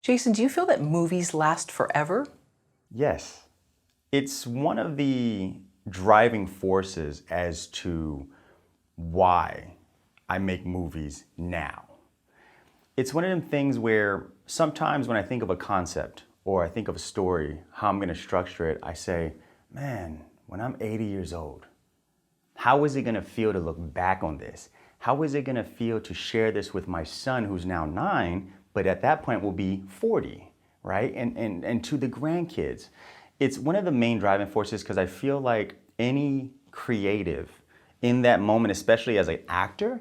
Jason, do you feel that movies last forever? Yes. It's one of the driving forces as to why I make movies now. It's one of them things where sometimes when I think of a concept or I think of a story, how I'm going to structure it, I say, man, when I'm 80 years old, how is it going to feel to look back on this? How is it going to feel to share this with my son who's now 9, but at that point will be 40, right? And to the grandkids. It's one of the main driving forces because I feel like any creative in that moment, especially as an actor,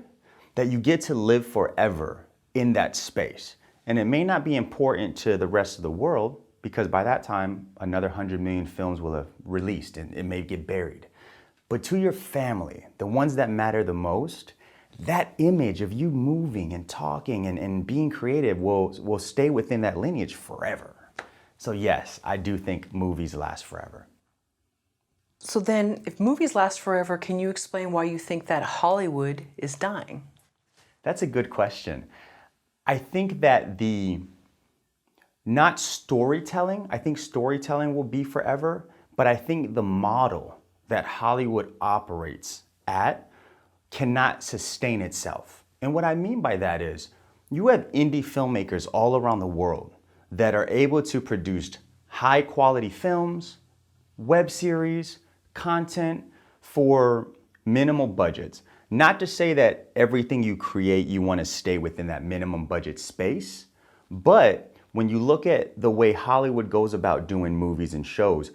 that you get to live forever in that space. And it may not be important to the rest of the world because by that time, another 100 million films will have released and it may get buried. But to your family, the ones that matter the most, that image of you moving and talking and being creative will stay within that lineage forever. So yes, I do think movies last forever. So then, if movies last forever, can you explain why you think that Hollywood is dying? That's a good question. I think that not storytelling, I think storytelling will be forever, but I think the model that Hollywood operates at cannot sustain itself. And what I mean by that is you have indie filmmakers all around the world that are able to produce high quality films, web series, content for minimal budgets. Not to say that everything you create, you want to stay within that minimum budget space, but when you look at the way Hollywood goes about doing movies and shows,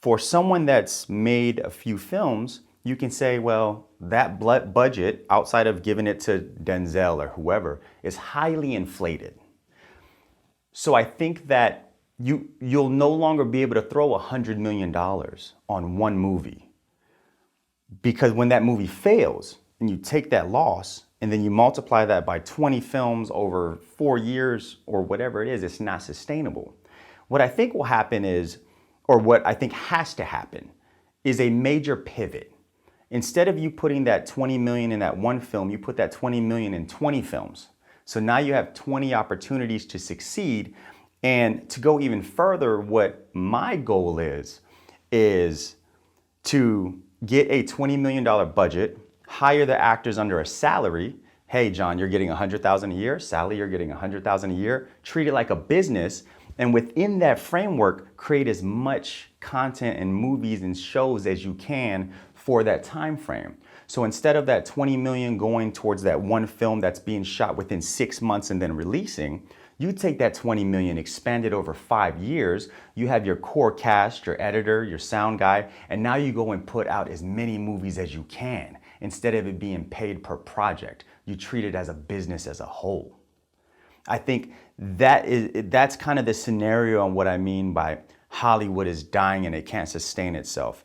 for someone that's made a few films, you can say, well, that budget, outside of giving it to Denzel or whoever, is highly inflated. So I think that you'll no longer be able to throw $100 million on one movie. Because when that movie fails and you take that loss and then you multiply that by 20 films over 4 years or whatever it is, it's not sustainable. What I think will happen is, or what I think has to happen, is a major pivot. Instead of you putting that 20 million in that one film, you put that 20 million in 20 films. So now you have 20 opportunities to succeed. And to go even further, what my goal is to get a $20 million budget, hire the actors under a salary. Hey, John, you're getting $100,000 a year. Sally, you're getting $100,000 a year. Treat it like a business. And within that framework, create as much content and movies and shows as you can for that time frame. So instead of that 20 million going towards that one film that's being shot within 6 months and then releasing, you take that 20 million, expand it over 5 years, you have your core cast, your editor, your sound guy, and now you go and put out as many movies as you can. Instead of it being paid per project, you treat it as a business as a whole. I think that's kind of the scenario on what I mean by Hollywood is dying and it can't sustain itself.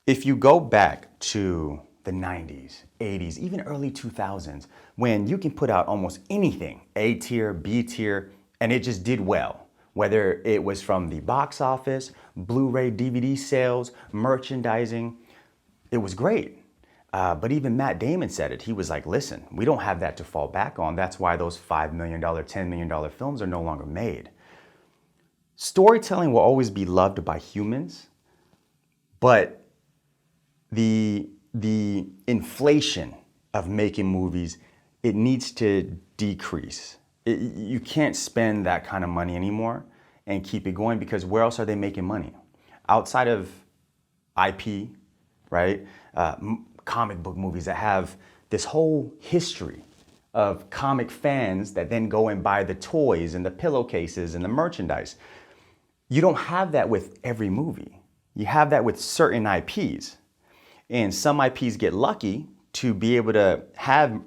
If you go back to the 90s, 80s, even early 2000s, when you can put out almost anything, A tier, B tier, and it just did well. Whether it was from the box office, Blu-ray, DVD sales, merchandising, it was great. But even Matt Damon said it. He was like, listen, we don't have that to fall back on. That's why those $5 million, $10 million films are no longer made. Storytelling will always be loved by humans, but the inflation of making movies, it needs to decrease. You can't spend that kind of money anymore and keep it going because where else are they making money? Outside of IP, right? Comic book movies that have this whole history of comic fans that then go and buy the toys and the pillowcases and the merchandise. You don't have that with every movie. You have that with certain IPs. And some IPs get lucky to be able to have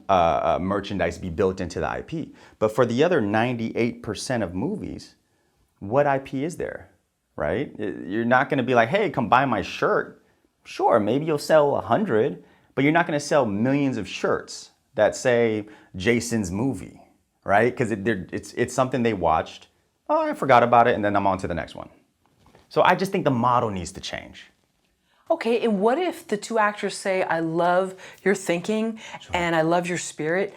merchandise be built into the IP. But for the other 98% of movies, what IP is there, right? You're not gonna be like, hey, come buy my shirt. Sure, maybe you'll sell 100, but you're not gonna sell millions of shirts that say Jason's movie, right? Because it's something they watched. Oh, I forgot about it, and then I'm on to the next one. So I just think the model needs to change. Okay, and what if the two actors say, I love your thinking and I love your spirit,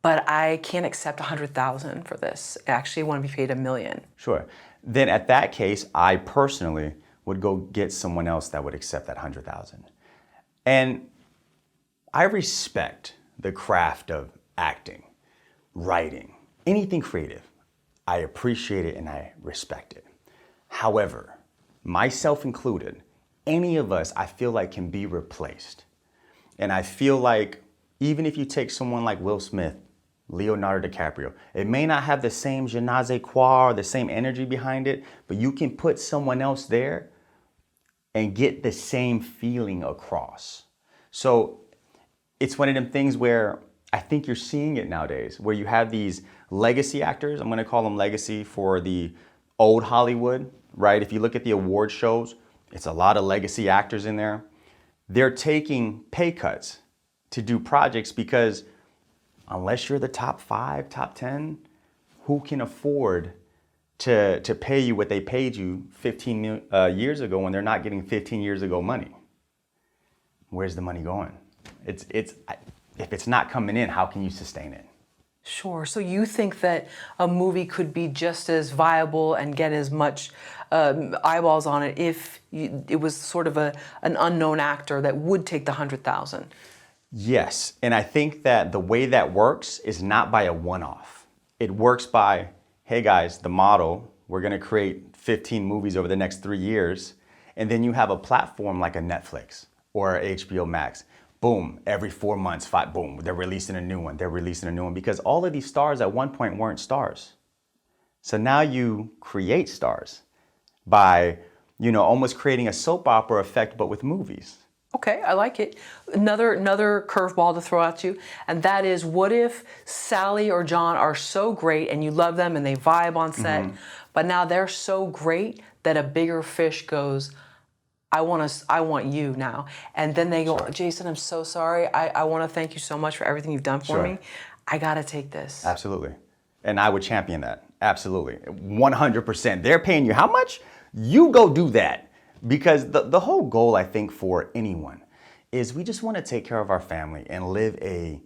but I can't accept 100,000 for this. I actually want to be paid $1 million. Sure. Then at that case, I personally would go get someone else that would accept that 100,000. And I respect the craft of acting, writing, anything creative. I appreciate it and I respect it. However, myself included, any of us I feel like can be replaced. And I feel like even if you take someone like Will Smith, Leonardo DiCaprio, it may not have the same je ne sais quoi or the same energy behind it, but you can put someone else there and get the same feeling across. So it's one of them things where I think you're seeing it nowadays, where you have these legacy actors. I'm going to call them legacy for the old Hollywood, right? If you look at the award shows, it's a lot of legacy actors in there. They're taking pay cuts to do projects because unless you're the top 5, top 10, who can afford to pay you what they paid you 15 years ago when they're not getting 15 years ago money? Where's the money going? If it's not coming in, how can you sustain it? Sure. So you think that a movie could be just as viable and get as much eyeballs on it if it was sort of an unknown actor that would take the 100,000? Yes. And I think that the way that works is not by a one-off. It works by, hey guys, the model, we're going to create 15 movies over the next 3 years. And then you have a platform like a Netflix or a HBO Max. Boom, every 4 months, boom, they're releasing a new one. They're releasing a new one because all of these stars at one point weren't stars. So now you create stars by, almost creating a soap opera effect, but with movies. Okay, I like it. Another curveball to throw at you, and that is, what if Sally or John are so great and you love them and they vibe on set, but now they're so great that a bigger fish goes, I want you now. And then they go, Sure. Jason, I'm so sorry. I want to thank you so much for everything you've done for me. I got to take this. Absolutely. And I would champion that. Absolutely. 100%. They're paying you how much? You go do that. Because the whole goal, I think, for anyone is we just want to take care of our family and live a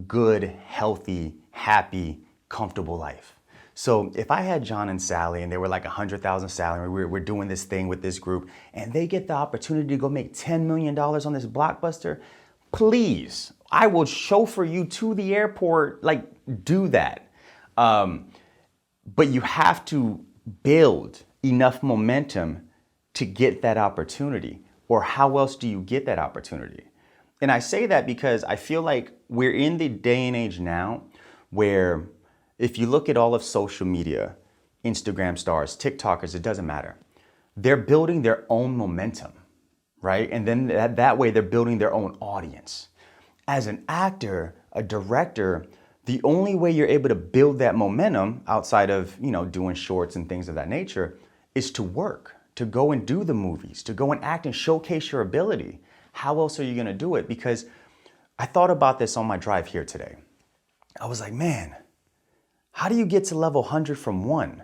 good, healthy, happy, comfortable life. So if I had John and Sally and they were like 100,000 salary, we're doing this thing with this group and they get the opportunity to go make $10 million on this blockbuster, please, I will chauffeur you to the airport, like do that. But you have to build enough momentum to get that opportunity, or how else do you get that opportunity? And I say that because I feel like we're in the day and age now where if you look at all of social media, Instagram stars, TikTokers, it doesn't matter. They're building their own momentum, right? And then that way they're building their own audience. As an actor, a director, the only way you're able to build that momentum outside of, doing shorts and things of that nature is to work, to go and do the movies, to go and act and showcase your ability. How else are you going to do it? Because I thought about this on my drive here today. I was like, man, how do you get to level 100 from 1?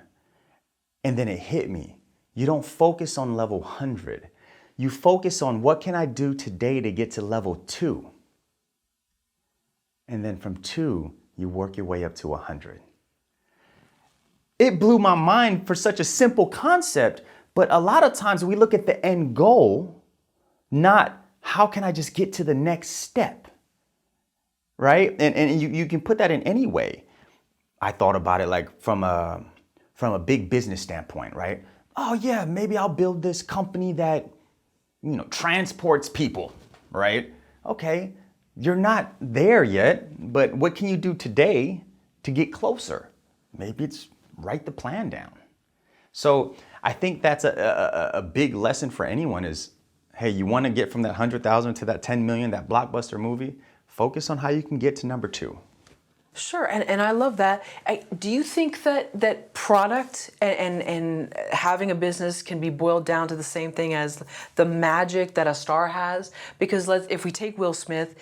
And then it hit me. You don't focus on level 100. You focus on what can I do today to get to level 2? And then from 2, you work your way up to 100. It blew my mind for such a simple concept, but a lot of times we look at the end goal, not how can I just get to the next step, right? And you can put that in any way. I thought about it like from a big business standpoint, right? Oh yeah, maybe I'll build this company that, transports people, right? Okay, you're not there yet, but what can you do today to get closer? Maybe it's write the plan down. So I think that's a big lesson for anyone is, hey, you want to get from that 100,000 to that 10 million, that blockbuster movie, focus on how you can get to number 2. Sure, and I love that. Do you think that product and having a business can be boiled down to the same thing as the magic that a star has? Because if we take Will Smith,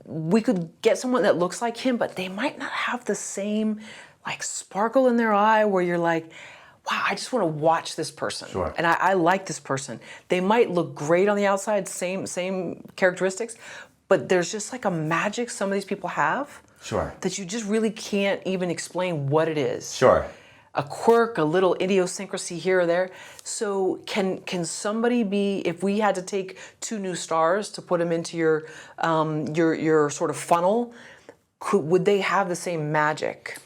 we could get someone that looks like him, but they might not have the same sparkle in their eye where you're like, wow, I just want to watch this person. Sure. And I like this person. They might look great on the outside, same characteristics, but there's just a magic some of these people have. Sure. that you just really can't even explain what it is. Sure. A quirk, a little idiosyncrasy here or there. So can somebody be, if we had to take two new stars to put them into your sort of funnel, would they have the same magic?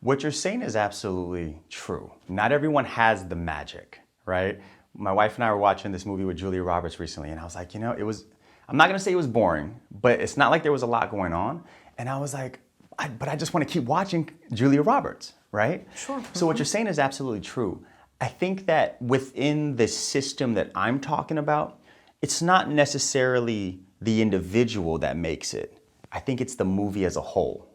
What you're saying is absolutely true. Not everyone has the magic, right? My wife and I were watching this movie with Julia Roberts recently, and I was like, I'm not gonna say it was boring, but it's not like there was a lot going on. And I was like, but I just wanna keep watching Julia Roberts, right? Sure. So what you're saying is absolutely true. I think that within the system that I'm talking about, it's not necessarily the individual that makes it. I think it's the movie as a whole.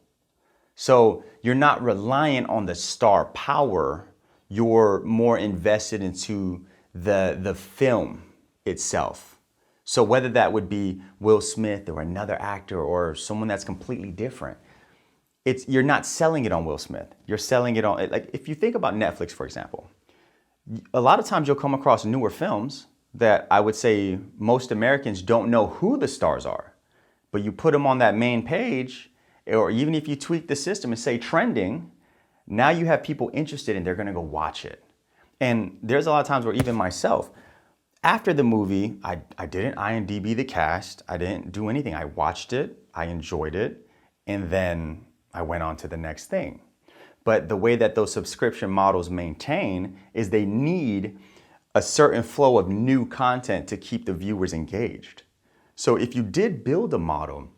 So you're not reliant on the star power, you're more invested into the film itself. So whether that would be Will Smith or another actor or someone that's completely different, you're not selling it on Will Smith. You're selling it on, like if you think about Netflix, for example, a lot of times you'll come across newer films that I would say most Americans don't know who the stars are. But you put them on that main page, or even if you tweak the system and say trending, now you have people interested and they're gonna go watch it. And there's a lot of times where even myself, after the movie, I didn't IMDb the cast, I didn't do anything. I watched it, I enjoyed it, and then I went on to the next thing. But the way that those subscription models maintain is they need a certain flow of new content to keep the viewers engaged. So if you did build a model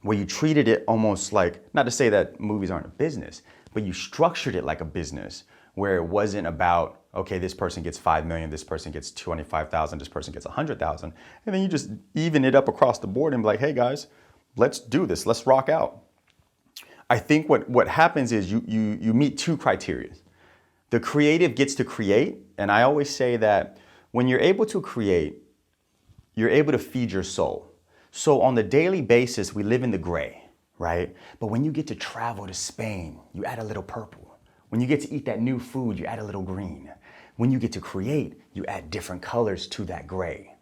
where you treated it almost like, not to say that movies aren't a business, but you structured it like a business where it wasn't about, okay, this person gets 5 million, this person gets 25,000, this person gets 100,000. And then you just even it up across the board and be like, hey guys, let's do this, let's rock out. I think what happens is you meet two criteria. The creative gets to create, and I always say that when you're able to create, you're able to feed your soul. So on the daily basis, we live in the gray, right? But when you get to travel to Spain, you add a little purple. When you get to eat that new food, you add a little green. When you get to create, you add different colors to that gray.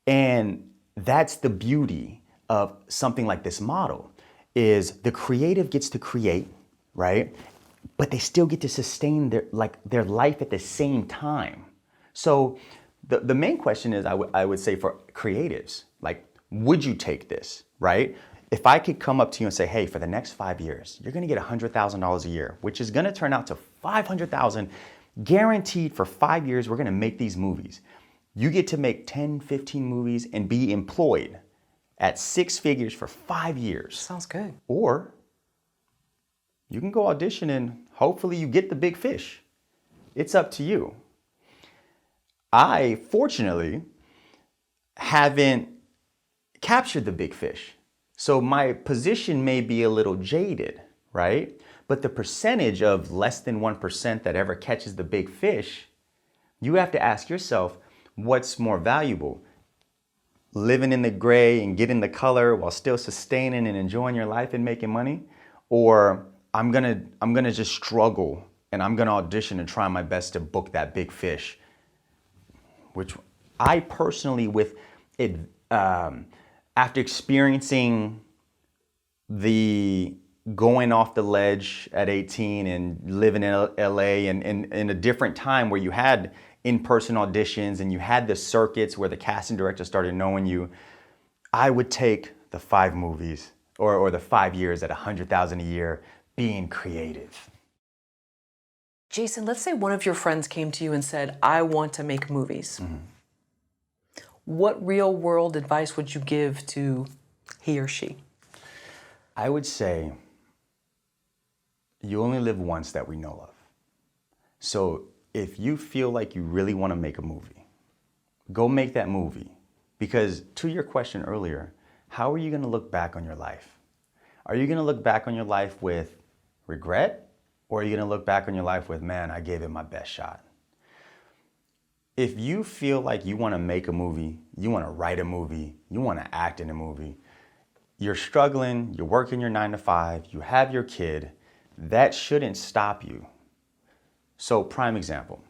And that's the beauty of something like this model, is the creative gets to create, right? But they still get to sustain their life at the same time. So the main question is, I would say for creatives, like, would you take this, right? If I could come up to you and say, hey, for the next 5 years, you're gonna get $100,000 a year, which is gonna turn out to $500,000 guaranteed for 5 years, we're gonna make these movies. You get to make 10, 15 movies and be employed at 6 figures for 5 years. Sounds good. Or you can go audition and hopefully you get the big fish. It's up to you. I, fortunately, haven't captured the big fish. So my position may be a little jaded, right? But the percentage of less than 1% that ever catches the big fish, you have to ask yourself, what's more valuable? Living in the gray and getting the color while still sustaining and enjoying your life and making money? Or I'm gonna just struggle and I'm gonna audition and try my best to book that big fish, which I personally, with it, after experiencing the going off the ledge at 18 and living in LA and in a different time where you had in-person auditions and you had the circuits where the casting director started knowing you, I would take the 5 movies or the 5 years at 100,000 a year being creative. Jason, let's say one of your friends came to you and said, I want to make movies. Mm-hmm. What real world advice would you give to he or she? I would say you only live once that we know of. So if you feel like you really want to make a movie, go make that movie. Because to your question earlier, how are you going to look back on your life? Are you going to look back on your life with regret? Or are you going to look back on your life with, man, I gave it my best shot? If you feel like you want to make a movie, you want to write a movie, you want to act in a movie, you're struggling, you're working your 9 to 5, you have your kid, that shouldn't stop you. So prime example,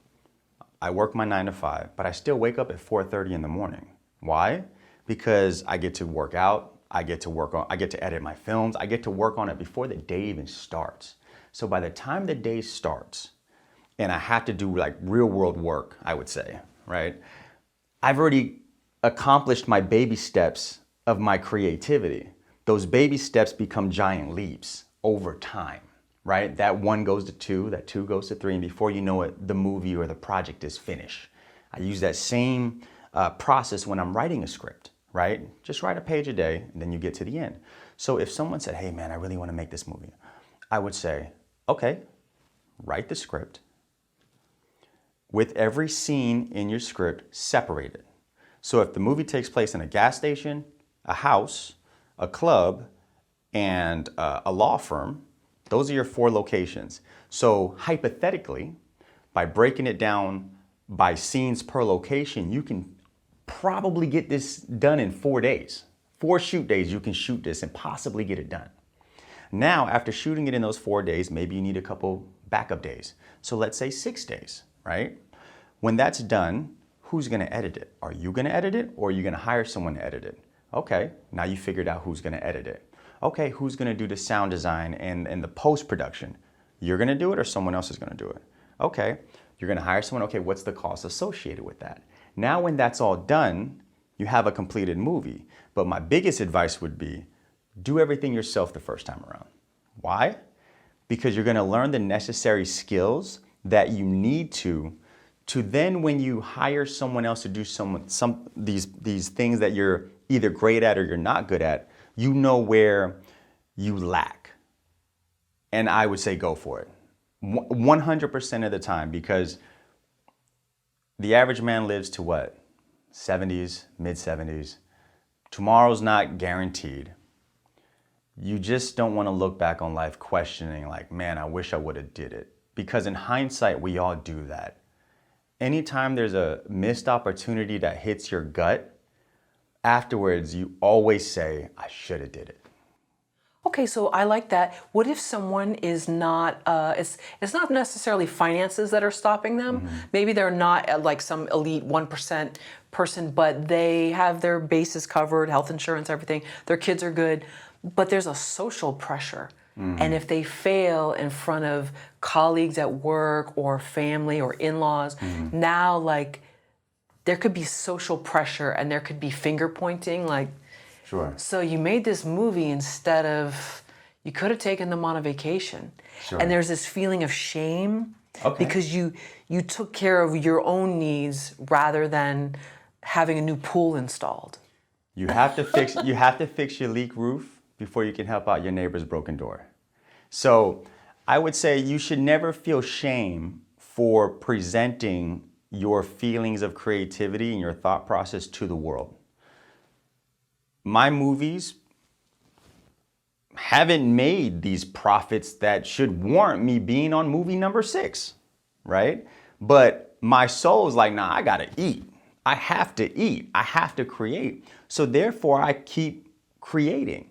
I work my 9 to 5, but I still wake up at 4:30 in the morning. Why? Because I get to work out, I get to edit my films. I get to work on it before the day even starts. So by the time the day starts, and I have to do like real world work, I would say, right? I've already accomplished my baby steps of my creativity. Those baby steps become giant leaps over time, right? That 1 goes to 2, that 2 goes to 3, and before you know it, the movie or the project is finished. I use that same process when I'm writing a script, right? Just write a page a day, and then you get to the end. So if someone said, hey man, I really want to make this movie, I would say, okay, write the script. With every scene in your script, separate it. So if the movie takes place in a gas station, a house, a club, and a law firm, those are your 4 locations. So hypothetically, by breaking it down by scenes per location, you can probably get this done in 4 days. 4 shoot days, you can shoot this and possibly get it done. Now, after shooting it in those 4 days, maybe you need a couple backup days. So let's say 6 days, right? When that's done, who's gonna edit it? Are you gonna edit it, or are you gonna hire someone to edit it? Okay, now you figured out who's gonna edit it. Okay, who's gonna do the sound design and the post-production? You're gonna do it or someone else is gonna do it? Okay, you're gonna hire someone. Okay, what's the cost associated with that? Now when that's all done, you have a completed movie. But my biggest advice would be, do everything yourself the first time around. Why? Because you're gonna learn the necessary skills that you need to then when you hire someone else to do these things that you're either great at or you're not good at, you know where you lack. And I would say go for it. 100% of the time, because the average man lives to what? 70s, mid 70s. Tomorrow's not guaranteed. You just don't want to look back on life questioning like, man, I wish I would have did it. Because in hindsight, we all do that. Anytime there's a missed opportunity that hits your gut, afterwards you always say, I should have did it. Okay, so I like that. What if someone is not, it's not necessarily finances that are stopping them. Mm-hmm. Maybe they're not like some elite 1% person, but they have their bases covered, health insurance, everything. Their kids are good, but there's a social pressure. Mm-hmm. And if they fail in front of colleagues at work or family or in-laws, mm-hmm. now like there could be social pressure and there could be finger pointing like, sure. So you made this movie instead of, you could have taken them on a vacation. Sure. And there's this feeling of shame okay. because you took care of your own needs rather than having a new pool installed. You have to fix your leak roof before you can help out your neighbor's broken door. So I would say you should never feel shame for presenting your feelings of creativity and your thought process to the world. My movies haven't made these profits that should warrant me being on movie number 6, right? But my soul's like, nah, I gotta eat. I have to eat. I have to create. So therefore, I keep creating.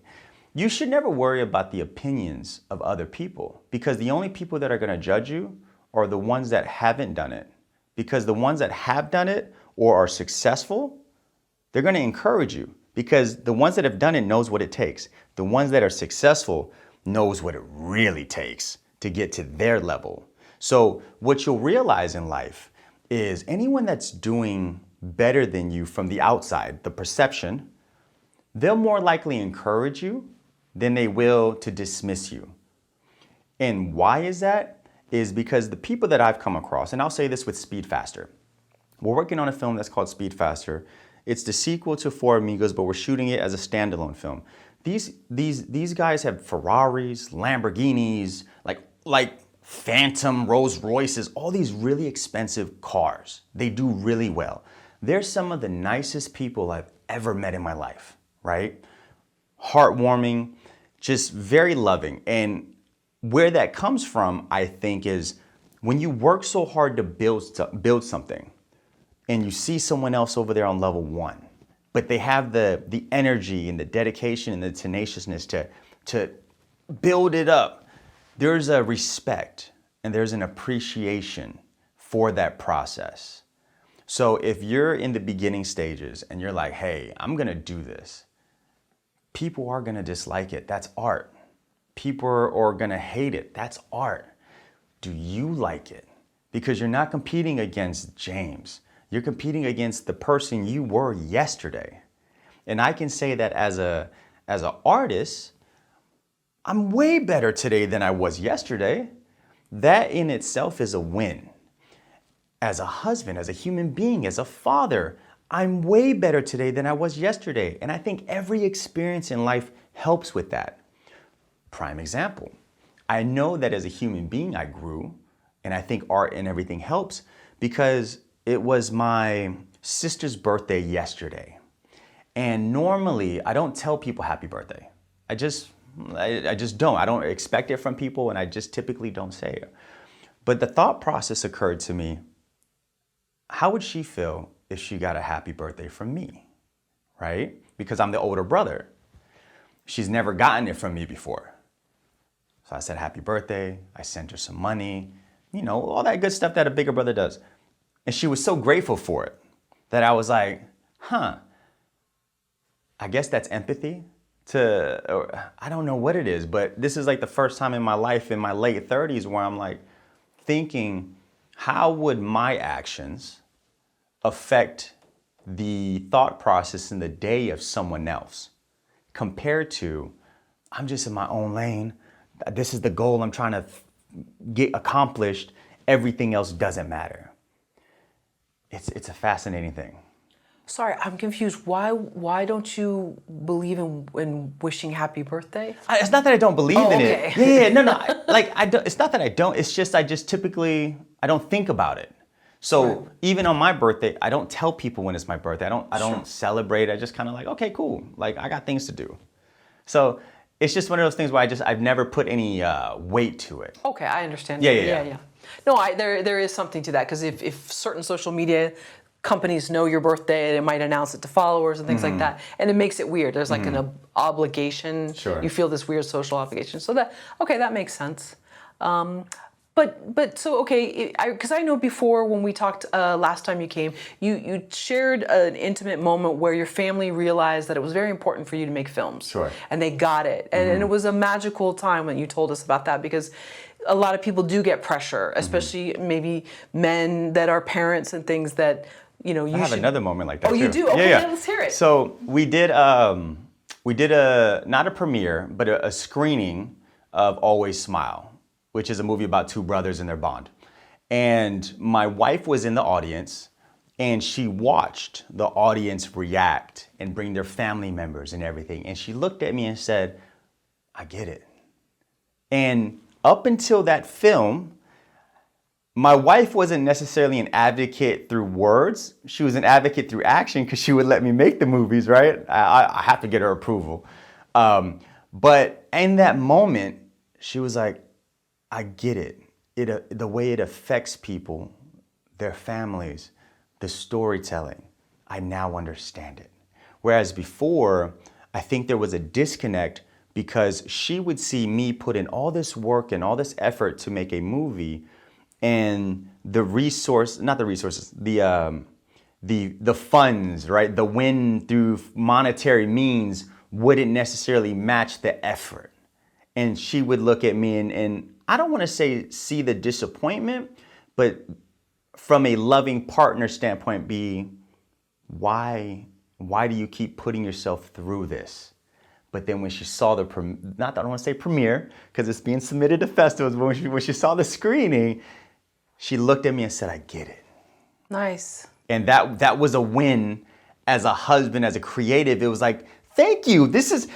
You should never worry about the opinions of other people, because the only people that are gonna judge you are the ones that haven't done it. Because the ones that have done it or are successful, they're gonna encourage you. Because the ones that have done it knows what it takes. The ones that are successful knows what it really takes to get to their level. So what you'll realize in life is anyone that's doing better than you from the outside, the perception, they'll more likely encourage you than they will to dismiss you. And why is that? Is because the people that I've come across, and I'll say this with Speed Faster. We're working on a film that's called Speed Faster. It's the sequel to Four Amigos, but we're shooting it as a standalone film. These guys have Ferraris, Lamborghinis, like Phantom, Rolls Royces, all these really expensive cars. They do really well. They're some of the nicest people I've ever met in my life, right? Heartwarming, just very loving. And where that comes from, I think, is when you work so hard to build something, and you see someone else over there on level 1, but they have the energy and the dedication and the tenaciousness to build it up. There's a respect and there's an appreciation for that process. So if you're in the beginning stages and you're like, hey, I'm gonna do this, people are gonna dislike it. That's art. People are gonna hate it. That's art. Do you like it? Because you're not competing against James. You're competing against the person you were yesterday. And I can say that as an artist, I'm way better today than I was yesterday. That in itself is a win. As a husband, as a human being, as a father, I'm way better today than I was yesterday. And I think every experience in life helps with that. Prime example. I know that as a human being, I grew, and I think art and everything helps because it was my sister's birthday yesterday. And normally I don't tell people happy birthday. I just don't. I don't expect it from people, and I just typically don't say it. But the thought process occurred to me, how would she feel if she got a happy birthday from me, right? Because I'm the older brother. She's never gotten it from me before. So I said, happy birthday. I sent her some money, all that good stuff that a bigger brother does. And she was so grateful for it that I was like, I guess that's empathy. I don't know what it is, but this is like the first time in my life in my late 30s where I'm like thinking, how would my actions affect the thought process in the day of someone else compared to, I'm just in my own lane. This is the goal I'm trying to get accomplished. Everything else doesn't matter. It's a fascinating thing. Sorry, I'm confused. Why don't you believe in wishing happy birthday? It's not that I don't believe in okay. it. Yeah, no. I don't. It's not that I don't. It's just I just typically I don't think about it. So Right. even on my birthday, I don't tell people when it's my birthday. I don't Sure. celebrate. I just kind of like, okay, cool. Like I got things to do. So it's just one of those things where I've never put any weight to it. Okay, I understand. Yeah. No, there is something to that because if certain social media companies know your birthday, they might announce it to followers and things like that, and it makes it weird. There's like an obligation. Sure. You feel this weird social obligation. So that makes sense. But so okay, because I know before when we talked last time you came, you shared an intimate moment where your family realized that it was very important for you to make films. Sure. And they got it, and it was a magical time when you told us about that because a lot of people do get pressure, especially maybe men that are parents and things that you I have another moment like that. Oh, too. you do? Okay, Yeah. yeah, let's hear it. So we did a not a premiere, but a screening of Always Smile, which is a movie about two brothers and their bond. And my wife was in the audience, and she watched the audience react and bring their family members and everything. And she looked at me and said, I get it. And up until that film, my wife wasn't necessarily an advocate through words. She was an advocate through action because she would let me make the movies, right? I have to get her approval. But in that moment, she was like, I get it. The way it affects people, their families, the storytelling, I now understand it. Whereas before, I think there was a disconnect because she would see me put in all this work and all this effort to make a movie, and the funds, right? The win through monetary means wouldn't necessarily match the effort. And she would look at me and I don't want to say see the disappointment, but from a loving partner standpoint, be why do you keep putting yourself through this? But then when she saw I don't want to say premiere because it's being submitted to festivals, but when she saw the screening, she looked at me and said, I get it. Nice. And that was a win as a husband, as a creative. It was like, thank you. This is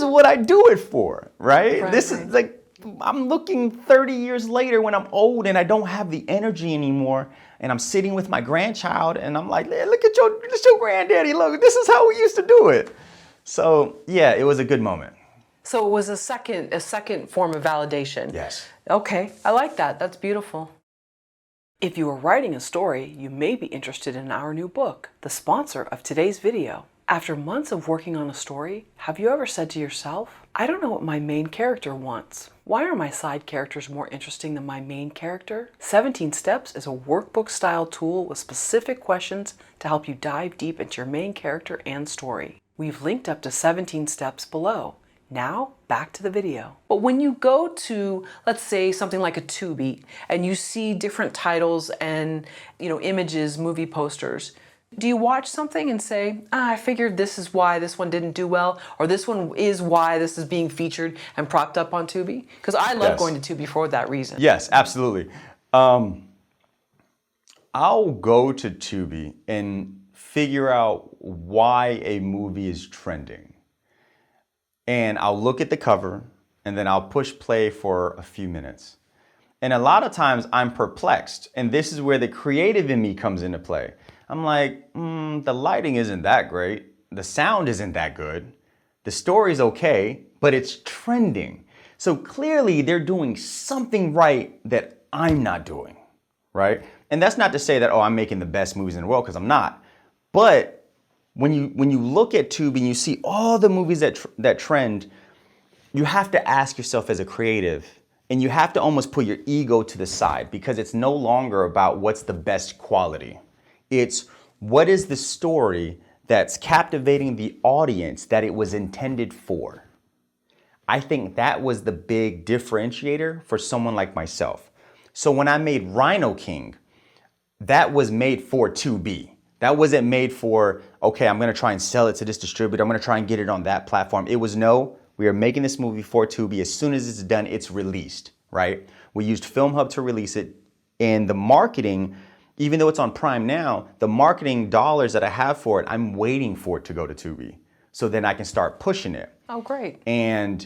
what I do it for, right? This is like, I'm looking 30 years later when I'm old and I don't have the energy anymore, and I'm sitting with my grandchild and I'm like, look at your granddaddy, look, this is how we used to do it. So yeah, it was a good moment. So it was a second form of validation. Yes. Okay, I like that. That's beautiful. If you are writing a story, you may be interested in our new book, the sponsor of today's video. After months of working on a story, have you ever said to yourself, I don't know what my main character wants. Why are my side characters more interesting than my main character? 17 Steps is a workbook-style tool with specific questions to help you dive deep into your main character and story. We've linked up to 17 steps below. Now, back to the video. But when you go to, let's say, something like a Tubi, and you see different titles and, images, movie posters, do you watch something and say, I figured this is why this one didn't do well, or this one is why this is being featured and propped up on Tubi? Because I love going to Tubi for that reason. Yes, absolutely. I'll go to Tubi and figure out why a movie is trending. And I'll look at the cover, and then I'll push play for a few minutes. And a lot of times I'm perplexed, and this is where the creative in me comes into play. I'm like, the lighting isn't that great. The sound isn't that good. The story's okay, but it's trending. So clearly they're doing something right that I'm not doing, right? And that's not to say that, I'm making the best movies in the world, because I'm not. But when you look at Tubi and you see all the movies that trend, you have to ask yourself as a creative, and you have to almost put your ego to the side, because it's no longer about what's the best quality. It's what is the story that's captivating the audience that it was intended for. I think that was the big differentiator for someone like myself. So when I made Rhino King, that was made for Tubi. That wasn't made for, okay, I'm gonna try and sell it to this distributor. I'm gonna try and get it on that platform. It was, no, we are making this movie for Tubi. As soon as it's done, it's released, right? We used Film Hub to release it. And the marketing, even though it's on Prime now, the marketing dollars that I have for it, I'm waiting for it to go to Tubi. So then I can start pushing it. Oh, great. And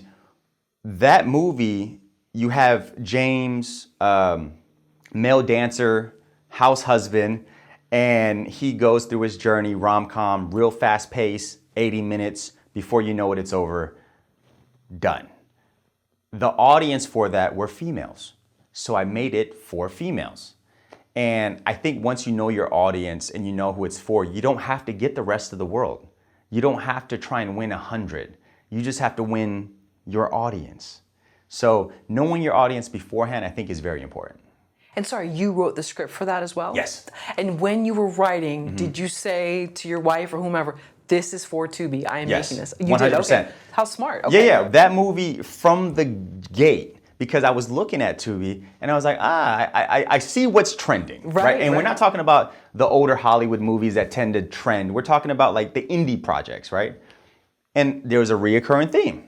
that movie, you have James, male dancer, house husband, and he goes through his journey, rom-com, real fast pace, 80 minutes, before you know it, it's over, done. The audience for that were females. So I made it for females. And I think once you know your audience and you know who it's for, you don't have to get the rest of the world. You don't have to try and win 100. You just have to win your audience. So knowing your audience beforehand, I think, is very important. And sorry, you wrote the script for that as well? Yes. And when you were writing, did you say to your wife or whomever, this is for Tubi, I am making this? You 100%. did? Okay. How smart. Okay. Yeah. That movie from the gate, because I was looking at Tubi and I was like, I see what's trending, right? And we're not talking about the older Hollywood movies that tend to trend. We're talking about like the indie projects, right? And there's a reoccurring theme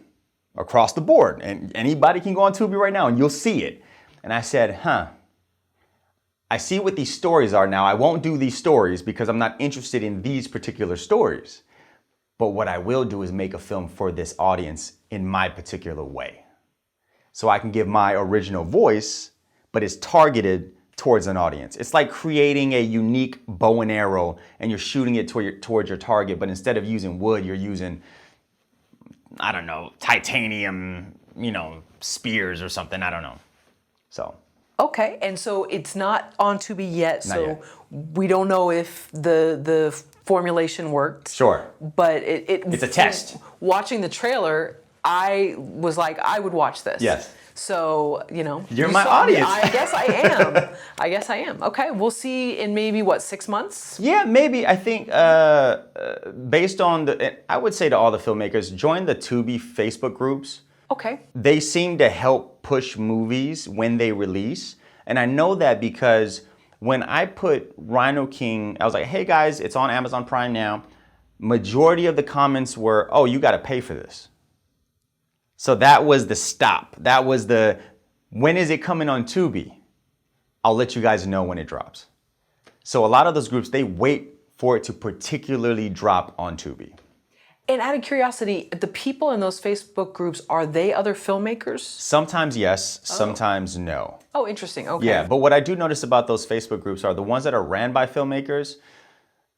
across the board. And anybody can go on Tubi right now and you'll see it. And I said, I see what these stories are now. I won't do these stories because I'm not interested in these particular stories. But what I will do is make a film for this audience in my particular way. So I can give my original voice, but it's targeted towards an audience. It's like creating a unique bow and arrow and you're shooting it towards your target, but instead of using wood, you're using, I don't know, titanium, spears or something, I don't know. So. Okay, and so it's not on Tubi yet, Not so yet. we don't know if the formulation worked. Sure. But it's a test. Watching the trailer, I was like, I would watch this. Yes. So, You're my audience. I guess I am. Okay, we'll see in maybe, 6 months? Yeah, maybe. I think based on I would say to all the filmmakers, join the Tubi Facebook groups. Okay. They seem to help push movies when they release. And I know that because when I put Rhino King, I was like, hey guys, it's on Amazon Prime now. Majority of the comments were, oh, you got to pay for this. So that was the stop. That was when is it coming on Tubi? I'll let you guys know when it drops. So a lot of those groups, they wait for it to particularly drop on Tubi. And out of curiosity, the people in those Facebook groups, are they other filmmakers? Sometimes yes, sometimes no. Oh, interesting. Okay. Yeah, but what I do notice about those Facebook groups are the ones that are ran by filmmakers,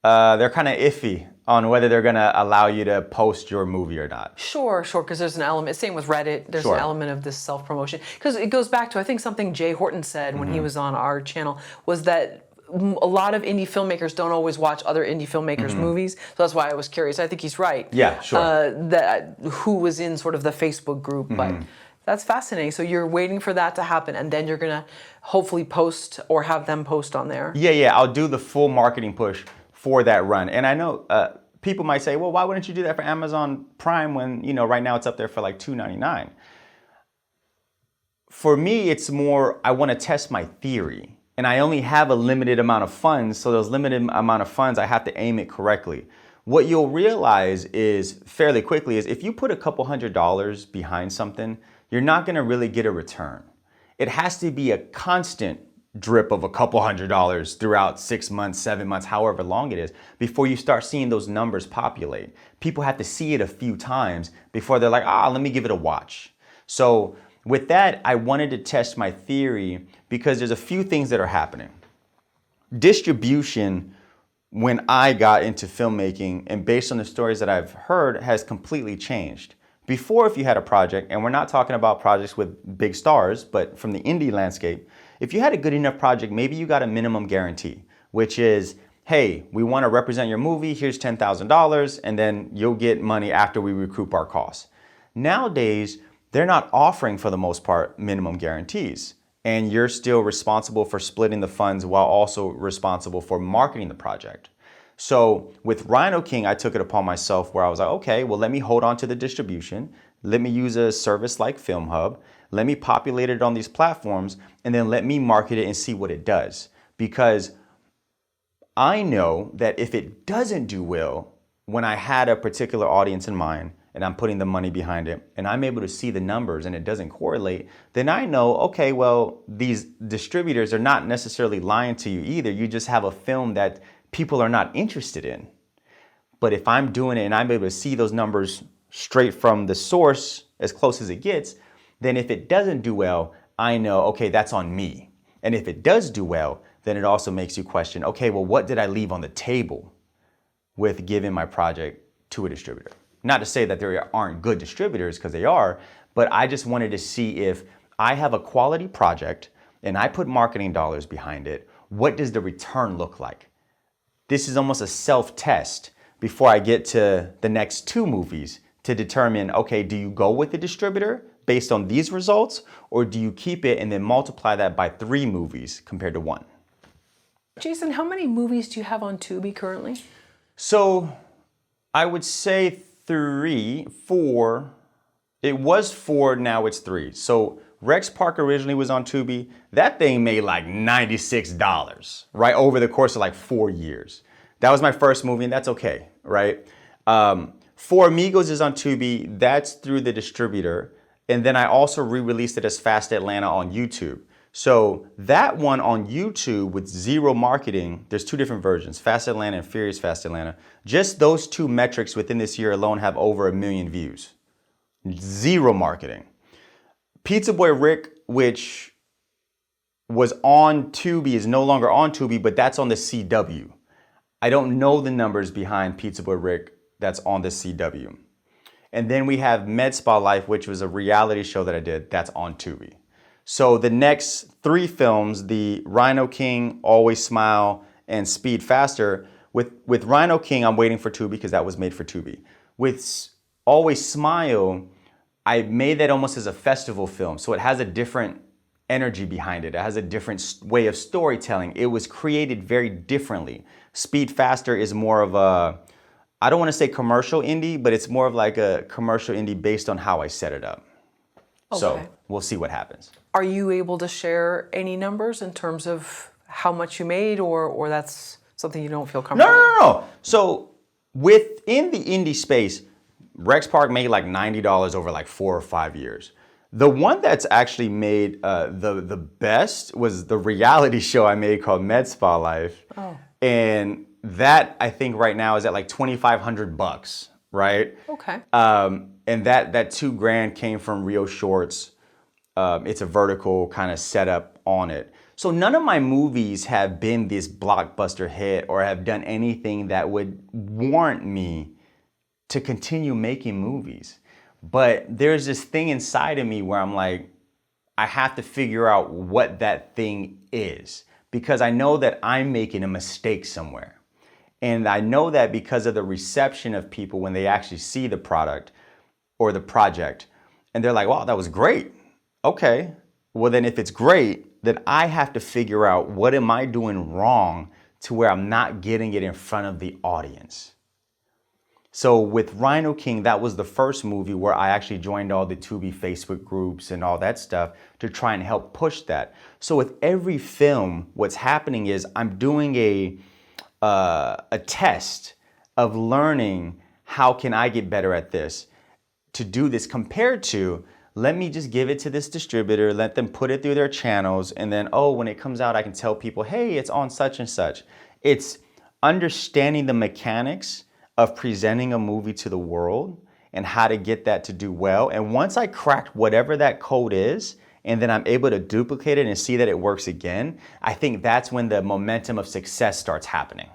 they're kind of iffy on whether they're going to allow you to post your movie or not. Sure, because there's an element, same with Reddit, there's Sure. an element of this self-promotion. Because it goes back to, I think, something Jay Horton said when he was on our channel, was that a lot of indie filmmakers don't always watch other indie filmmakers' movies. So that's why I was curious. I think he's right. Yeah, sure. That who was in sort of the Facebook group, but that's fascinating. So you're waiting for that to happen, and then you're gonna hopefully post or have them post on there. Yeah, I'll do the full marketing push for that run. And I know people might say, well, why wouldn't you do that for Amazon Prime when, you know, right now it's up there for like $2.99? For me, it's more, I want to test my theory. And I only have a limited amount of funds, so those limited amount of funds, I have to aim it correctly. What you'll realize is fairly quickly is if you put a couple $100s behind something, you're not going to really get a return. It has to be a constant drip of a couple $100s throughout 6 months, 7 months, however long it is, before you start seeing those numbers populate. People have to see it a few times before they're like, let me give it a watch. So with that, I wanted to test my theory because there's a few things that are happening. Distribution, when I got into filmmaking and based on the stories that I've heard, has completely changed. Before, if you had a project, and we're not talking about projects with big stars, but from the indie landscape, if you had a good enough project, maybe you got a minimum guarantee, which is, hey, we want to represent your movie, here's $10,000, and then you'll get money after we recoup our costs. Nowadays, they're not offering, for the most part, minimum guarantees. And you're still responsible for splitting the funds while also responsible for marketing the project. So with Rhino King, I took it upon myself where I was like, okay, well, let me hold on to the distribution. Let me use a service like Film Hub. Let me populate it on these platforms, and then let me market it and see what it does. Because I know that if it doesn't do well, when I had a particular audience in mind, and I'm putting the money behind it, and I'm able to see the numbers and it doesn't correlate, then I know, okay, well, these distributors are not necessarily lying to you either. You just have a film that people are not interested in. But if I'm doing it and I'm able to see those numbers straight from the source as close as it gets, then if it doesn't do well, I know, okay, that's on me. And if it does do well, then it also makes you question, okay, well, what did I leave on the table with giving my project to a distributor? Not to say that there aren't good distributors, because they are, but I just wanted to see if I have a quality project and I put marketing dollars behind it, what does the return look like? This is almost a self-test before I get to the next 2 movies to determine, okay, do you go with the distributor based on these results, or do you keep it and then multiply that by 3 movies compared to 1? Jason, how many movies do you have on Tubi currently? So I would say 3, 4. It was 4, now it's 3. So Rex Park originally was on Tubi. That thing made like $96, right? Over the course of like 4 years. That was my first movie, and that's okay, right? Four Amigos is on Tubi. That's through the distributor. And then I also re-released it as Fast Atlanta on YouTube. So that one on YouTube with 0 marketing, there's 2 different versions, Fast Atlanta and Furious Fast Atlanta. Just those 2 metrics within this year alone have over 1 million views. 0 marketing. Pizza Boy Rick, which was on Tubi, is no longer on Tubi, but that's on the CW. I don't know the numbers behind Pizza Boy Rick that's on the CW. And then we have Med Spa Life, which was a reality show that I did, that's on Tubi. So the next 3 films, the Rhino King, Always Smile, and Speed Faster, with Rhino King, I'm waiting for Tubi because that was made for Tubi. With Always Smile, I made that almost as a festival film. So it has a different energy behind it. It has a different way of storytelling. It was created very differently. Speed Faster is more of a, I don't want to say commercial indie, but it's more of like a commercial indie based on how I set it up. Okay. So we'll see what happens. Are you able to share any numbers in terms of how much you made, or that's something you don't feel comfortable with? No. So within the indie space, Rex Park made like $90 over like 4 or 5 years. The one that's actually made the best was the reality show I made called Med Spa Life. Oh. And that I think right now is at like $2,500, right? Okay. And that $2,000 came from Rio Shorts. It's a vertical kind of setup on it. So none of my movies have been this blockbuster hit or have done anything that would warrant me to continue making movies. But there's this thing inside of me where I'm like, I have to figure out what that thing is, because I know that I'm making a mistake somewhere. And I know that because of the reception of people when they actually see the product or the project, and they're like, wow, that was great. Okay, well then if it's great, then I have to figure out what am I doing wrong to where I'm not getting it in front of the audience. So with Rhino King, that was the first movie where I actually joined all the Tubi Facebook groups and all that stuff to try and help push that. So with every film, what's happening is I'm doing a test of learning how can I get better at this to do this compared to let me just give it to this distributor, let them put it through their channels, and then, oh, when it comes out, I can tell people, hey, it's on such and such. It's understanding the mechanics of presenting a movie to the world and how to get that to do well. And once I cracked whatever that code is, and then I'm able to duplicate it and see that it works again, I think that's when the momentum of success starts happening.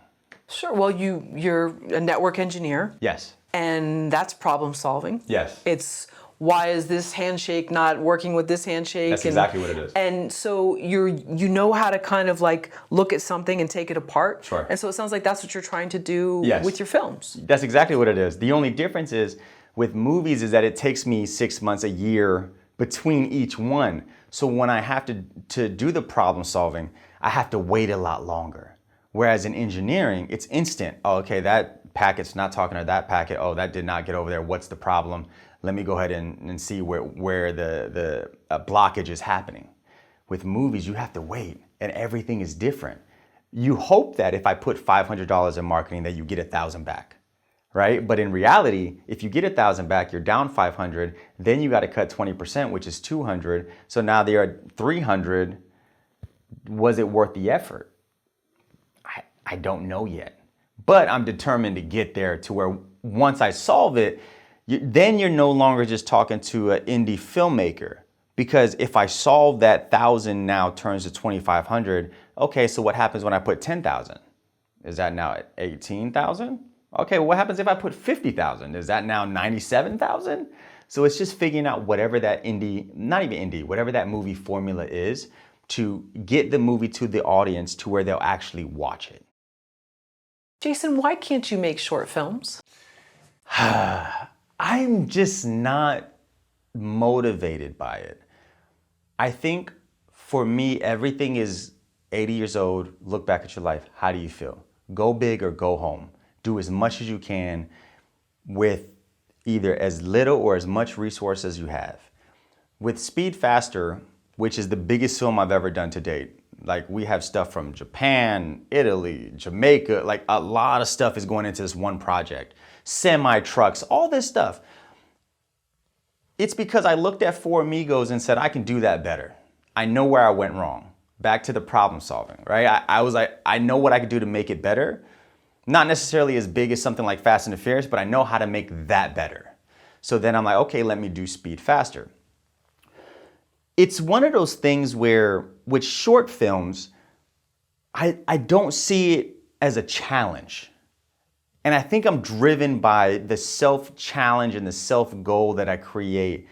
Sure. Well, you're a network engineer. Yes. And that's problem solving. Yes. It's why is this handshake not working with this handshake? That's exactly what it is. And so you know how to kind of like look at something and take it apart. Sure. And so it sounds like that's what you're trying to do Yes. with your films. That's exactly what it is. The only difference is with movies is that it takes me 6 months, a year between each one. So when I have to do the problem solving, I have to wait a lot longer. Whereas in engineering, it's instant. Oh, okay, that packet's not talking to that packet. Oh, that did not get over there. What's the problem? Let me go ahead and see where the blockage is happening. With movies, you have to wait, and everything is different. You hope that if I put $500 in marketing that you get 1,000 back, right? But in reality, if you get 1,000 back, you're down 500, then you got to cut 20%, which is 200. So now they are 300. Was it worth the effort? I don't know yet, but I'm determined to get there to where once I solve it, then you're no longer just talking to an indie filmmaker. Because if I solve that 1,000 now turns to 2,500, okay, so what happens when I put 10,000? Is that now 18,000? Okay, well, what happens if I put 50,000? Is that now 97,000? So it's just figuring out whatever that whatever that movie formula is to get the movie to the audience to where they'll actually watch it. Jason, why can't you make short films? I'm just not motivated by it. I think for me, everything is 80 years old, look back at your life. How do you feel? Go big or go home. Do as much as you can with either as little or as much resource as you have. With Speed Faster, which is the biggest film I've ever done to date, like we have stuff from Japan, Italy, Jamaica, like a lot of stuff is going into this one project. Semi-trucks, all this stuff. It's because I looked at Four Amigos and said, I can do that better. I know where I went wrong. Back to the problem solving, right? I was like, I know what I could do to make it better. Not necessarily as big as something like Fast and the Furious, but I know how to make that better. So then I'm like, okay, let me do Speed Faster. It's one of those things where with short films, I don't see it as a challenge. And I think I'm driven by the self-challenge and the self-goal that I create.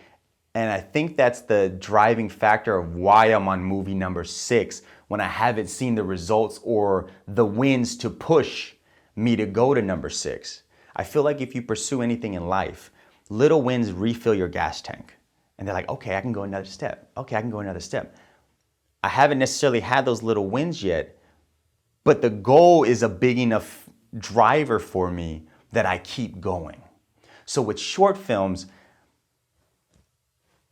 And I think that's the driving factor of why I'm on movie number 6 when I haven't seen the results or the wins to push me to go to number 6. I feel like if you pursue anything in life, little wins refill your gas tank. And they're like, okay, I can go another step. Okay, I can go another step. I haven't necessarily had those little wins yet, but the goal is a big enough driver for me that I keep going. So with short films,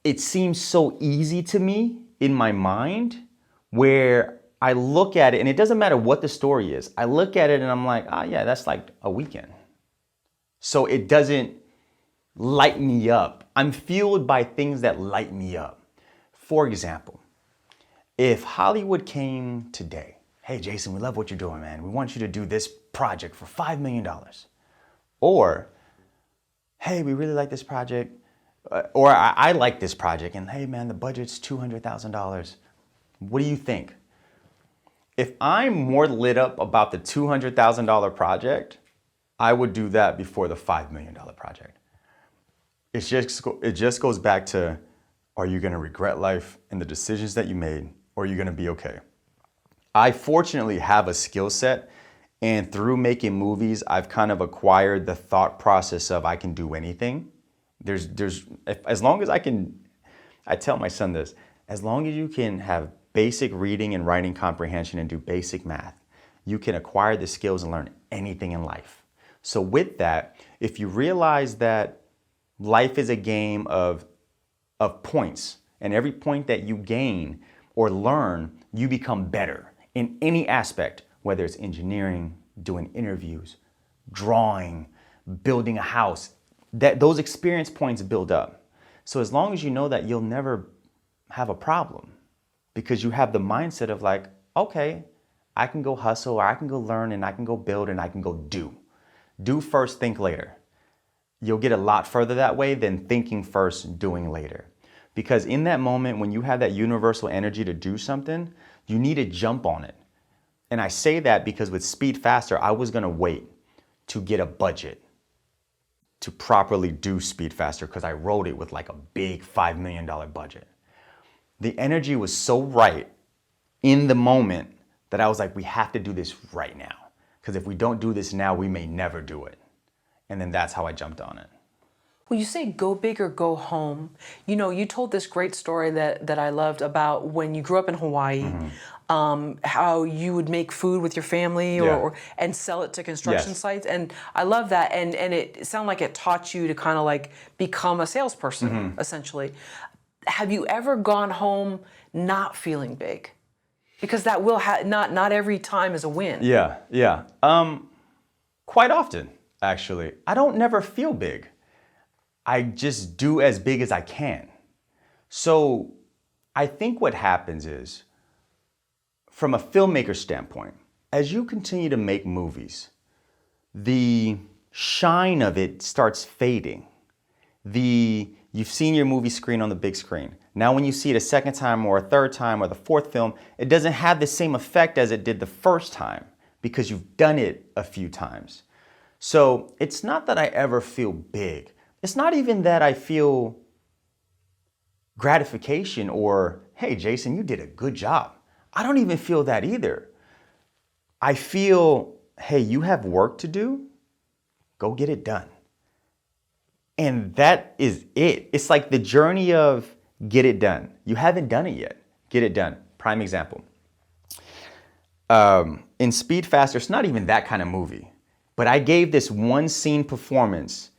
it seems so easy to me in my mind where I look at it and it doesn't matter what the story is. I look at it and I'm like, oh yeah, that's like a weekend. So it doesn't light me up. I'm fueled by things that light me up. For example, if Hollywood came today, hey Jason, we love what you're doing, man. We want you to do this project for $5 million. Or, hey, we really like this project. Or I like this project and hey man, the budget's $200,000. What do you think? If I'm more lit up about the $200,000 project, I would do that before the $5 million project. It just goes back to, are you gonna regret life and the decisions that you made, or are you gonna be okay? I fortunately have a skill set, and through making movies, I've kind of acquired the thought process of I can do anything. As long as I tell my son this, as long as you can have basic reading and writing comprehension and do basic math, you can acquire the skills and learn anything in life. So with that, if you realize that life is a game of points, and every point that you gain or learn, you become better in any aspect, whether it's engineering, doing interviews, drawing, building a house, that those experience points build up. So as long as you know that, you'll never have a problem, because you have the mindset of like, okay, I can go hustle, or I can go learn, and I can go build, and I can go do. Do first, think later. You'll get a lot further that way than thinking first, doing later. Because in that moment, when you have that universal energy to do something, you need to jump on it. And I say that because with Speed Faster, I was gonna wait to get a budget to properly do Speed Faster, because I wrote it with like a big $5 million budget. The energy was so right in the moment that I was like, we have to do this right now. Because if we don't do this now, we may never do it. And then that's how I jumped on it. Well, you say go big or go home. You know, you told this great story that I loved about when you grew up in Hawaii, how you would make food with your family and sell it to construction sites. And I love that. And it sounded like it taught you to kind of like become a salesperson, essentially. Have you ever gone home not feeling big? Because that will not every time is a win. Yeah. Quite often, actually. I don't never feel big. I just do as big as I can. So I think what happens is, from a filmmaker standpoint, as you continue to make movies, the shine of it starts fading. You've seen your movie screen on the big screen. Now when you see it a second time or a third time or the fourth film, it doesn't have the same effect as it did the first time, because you've done it a few times. So it's not that I ever feel big. It's not even that I feel gratification or, hey, Jason, you did a good job. I don't even feel that either. I feel, hey, you have work to do. Go get it done. And that is it. It's like the journey of get it done. You haven't done it yet. Get it done. Prime example. In Speed Faster, it's not even that kind of movie. But I gave this one scene performance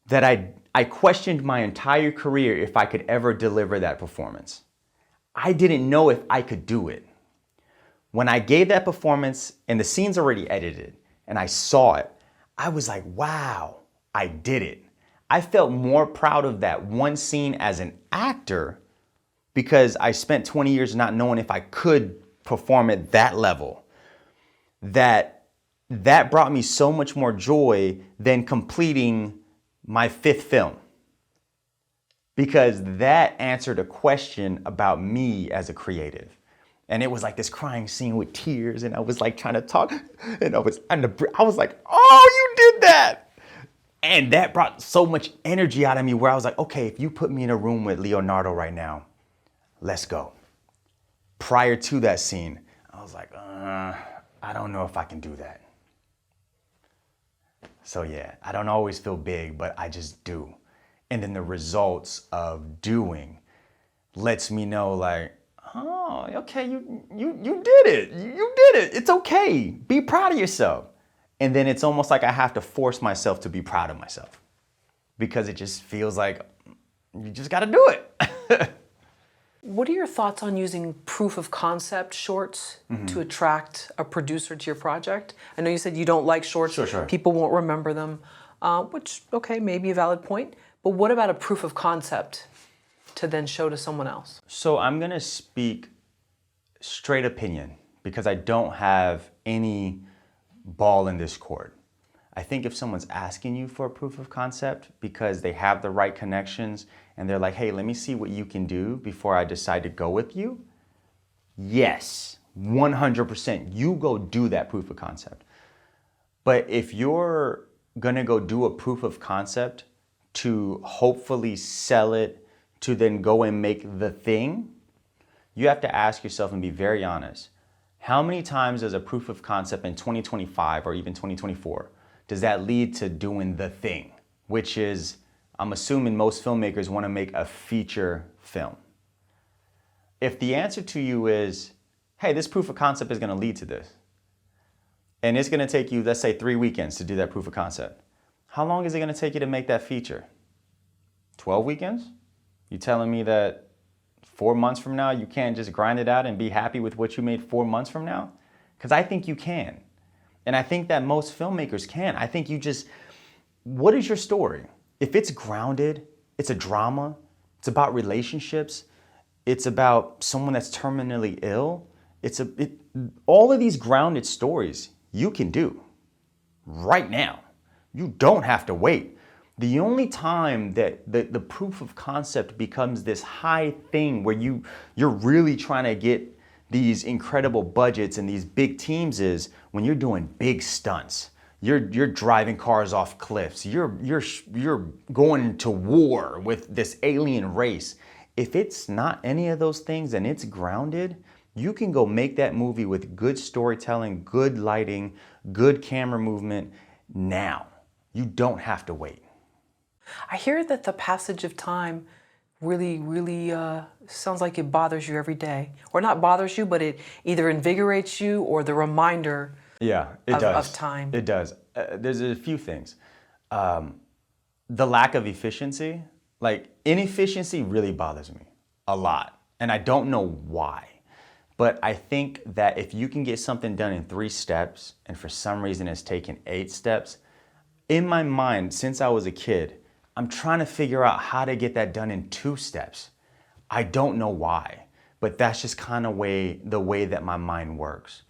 that I questioned my entire career if I could ever deliver that performance. I didn't know if I could do it. When I gave that performance and the scene's already edited and I saw it, I was like, wow, I did it. I felt more proud of that one scene as an actor, because I spent 20 years not knowing if I could perform at that level. That brought me so much more joy than completing my 5th film, because that answered a question about me as a creative. And it was like this crying scene with tears, and I was like trying to talk, and I was like, oh, you did that. And that brought so much energy out of me, where I was like, okay, if you put me in a room with Leonardo right now, let's go. Prior to that scene, I was like, I don't know if I can do that. So yeah, I don't always feel big, but I just do. And then the results of doing lets me know, like, oh, okay, you did it. You did it. It's okay. Be proud of yourself. And then it's almost like I have to force myself to be proud of myself, because it just feels like you just got to do it. What are your thoughts on using proof of concept shorts to attract a producer to your project? I know you said you don't like shorts. Sure. People won't remember them, which, okay, maybe a valid point. But what about a proof of concept to then show to someone else? So I'm going to speak straight opinion, because I don't have any ball in this court. I think if someone's asking you for a proof of concept because they have the right connections and they're like, hey, let me see what you can do before I decide to go with you, yes, 100%, you go do that proof of concept. But if you're gonna go do a proof of concept to hopefully sell it, to then go and make the thing, you have to ask yourself and be very honest. How many times does a proof of concept in 2025 or even 2024, does that lead to doing the thing? Which is, I'm assuming most filmmakers want to make a feature film. If the answer to you is, hey, this proof of concept is going to lead to this, and it's going to take you, let's say, 3 weekends to do that proof of concept. How long is it going to take you to make that feature? 12 weekends? You telling me that 4 months from now, you can't just grind it out and be happy with what you made 4 months from now? Because I think you can. And I think that most filmmakers can. I think you just, what is your story? If it's grounded, it's a drama, it's about relationships, it's about someone that's terminally ill, all of these grounded stories you can do right now. You don't have to wait. The only time that the proof of concept becomes this high thing where you're really trying to get these incredible budgets and these big teams is when you're doing big stunts. You're driving cars off cliffs. You're going to war with this alien race. If it's not any of those things and it's grounded, you can go make that movie with good storytelling, good lighting, good camera movement now. You don't have to wait. I hear that the passage of time really sounds like it bothers you every day. Or not bothers you, but it either invigorates you or the reminder of time. It does. There's a few things. The lack of efficiency, like inefficiency really bothers me a lot. And I don't know why. But I think that if you can get something done in 3 steps and for some reason it's taken 8 steps, in my mind, since I was a kid, I'm trying to figure out how to get that done in 2 steps. I don't know why, but that's just kind of the way that my mind works.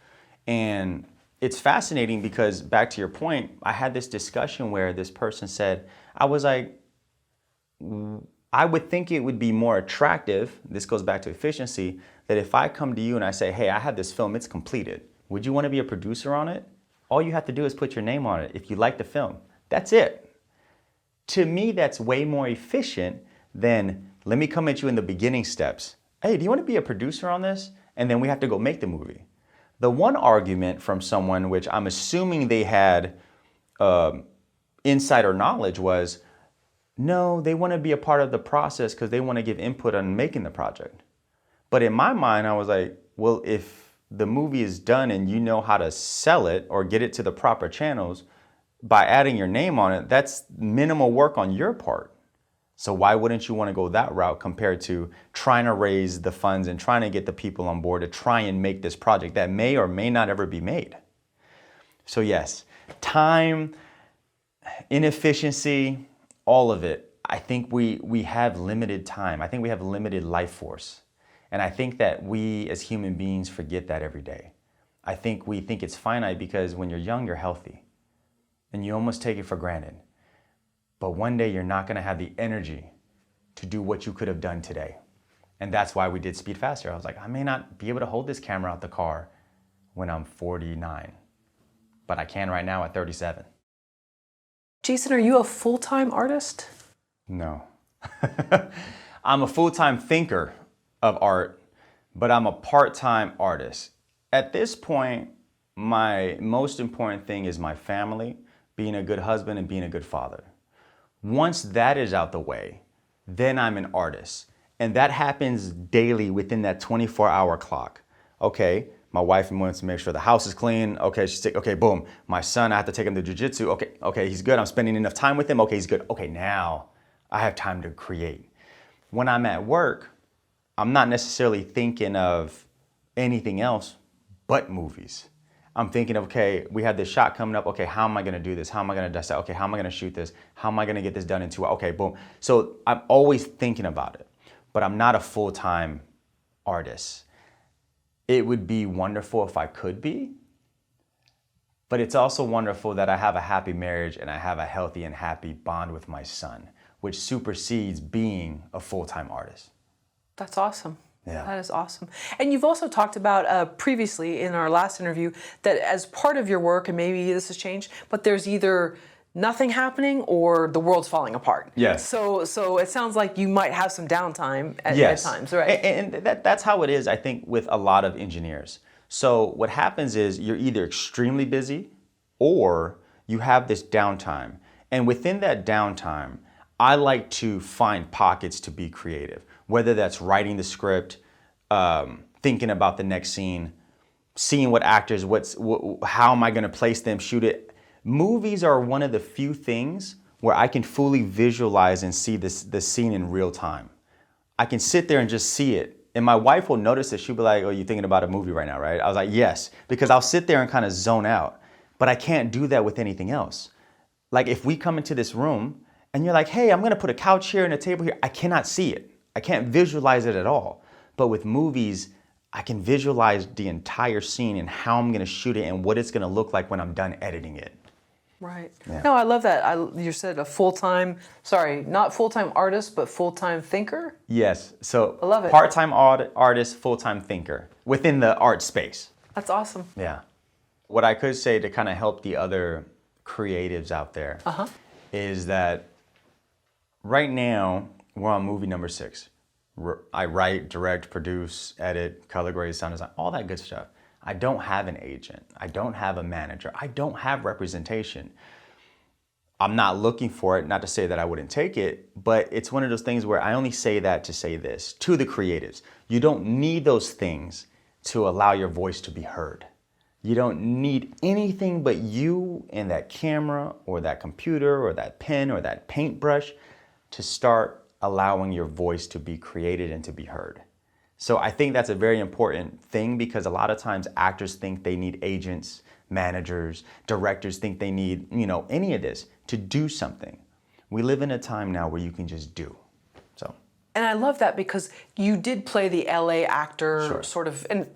And it's fascinating because back to your point, I had this discussion where this person said, I was like, I would think it would be more attractive, this goes back to efficiency, that if I come to you and I say, hey, I have this film, it's completed. Would you want to be a producer on it? All you have to do is put your name on it if you like the film. That's it. To me, that's way more efficient than let me come at you in the beginning steps. Hey, do you want to be a producer on this? And then we have to go make the movie. The one argument from someone, which I'm assuming they had insider knowledge, was, no, they want to be a part of the process because they want to give input on making the project. But in my mind, I was like, well, if the movie is done and you know how to sell it or get it to the proper channels, by adding your name on it, that's minimal work on your part. So why wouldn't you want to go that route compared to trying to raise the funds and trying to get the people on board to try and make this project that may or may not ever be made? So yes, time, inefficiency, all of it. I think we have limited time. I think we have limited life force. And I think that we as human beings forget that every day. I think we think it's finite because when you're young, you're healthy. And you almost take it for granted. But one day you're not gonna have the energy to do what you could have done today. And that's why we did Speed Faster. I was like, I may not be able to hold this camera out the car when I'm 49, but I can right now at 37. Jason, are you a full-time artist? No. I'm a full-time thinker of art, but I'm a part-time artist. At this point, my most important thing is my family, being a good husband and being a good father. Once that is out the way, then I'm an artist. And that happens daily within that 24-hour clock. Okay, my wife wants to make sure the house is clean. Okay, okay, boom. My son, I have to take him to jiu-jitsu. Okay, he's good. I'm spending enough time with him. Okay, he's good. Okay, now I have time to create. When I'm at work, I'm not necessarily thinking of anything else but movies. I'm thinking of, okay, we have this shot coming up. Okay, how am I gonna do this? How am I gonna dust that? Okay, how am I gonna shoot this? How am I gonna get this done in 2 hours? Okay, boom. So I'm always thinking about it, but I'm not a full-time artist. It would be wonderful if I could be, but it's also wonderful that I have a happy marriage and I have a healthy and happy bond with my son, which supersedes being a full-time artist. That's awesome. Yeah. That is awesome. And you've also talked about previously in our last interview that as part of your work, and maybe this has changed, but there's either nothing happening or the world's falling apart. Yes. So it sounds like you might have some downtime at times, right? And that's how it is, I think, with a lot of engineers. So what happens is you're either extremely busy or you have this downtime. And within that downtime, I like to find pockets to be creative, whether that's writing the script, thinking about the next scene. seeing what actors, how am I going to place them, shoot it. Movies are one of the few things where I can fully visualize and see the scene in real time. I can sit there and just see it. And my wife will notice it. She'll be like, oh, you're thinking about a movie right now, right? I was like, yes, because I'll sit there and kind of zone out. But I can't do that with anything else. Like if we come into this room and you're like, hey, I'm going to put a couch here and a table here. I cannot see it. I can't visualize it at all. But with movies, I can visualize the entire scene and how I'm going to shoot it and what it's going to look like when I'm done editing it. Right. Yeah. No, I love that. You said not full-time artist, but full-time thinker? Yes. So I love it. Part-time artist, full-time thinker within the art space. That's awesome. Yeah. What I could say to kind of help the other creatives out there is that right now we're on movie number 6. I write, direct, produce, edit, color grade, sound design, all that good stuff. I don't have an agent. I don't have a manager. I don't have representation. I'm not looking for it, not to say that I wouldn't take it, but it's one of those things where I only say that to say this to the creatives. You don't need those things to allow your voice to be heard. You don't need anything but you and that camera or that computer or that pen or that paintbrush to start allowing your voice to be created and to be heard. So I think that's a very important thing because a lot of times actors think they need agents, managers, directors think they need, any of this to do something. We live in a time now where you can just do. So. And I love that because you did play the LA actor Sure. sort of, and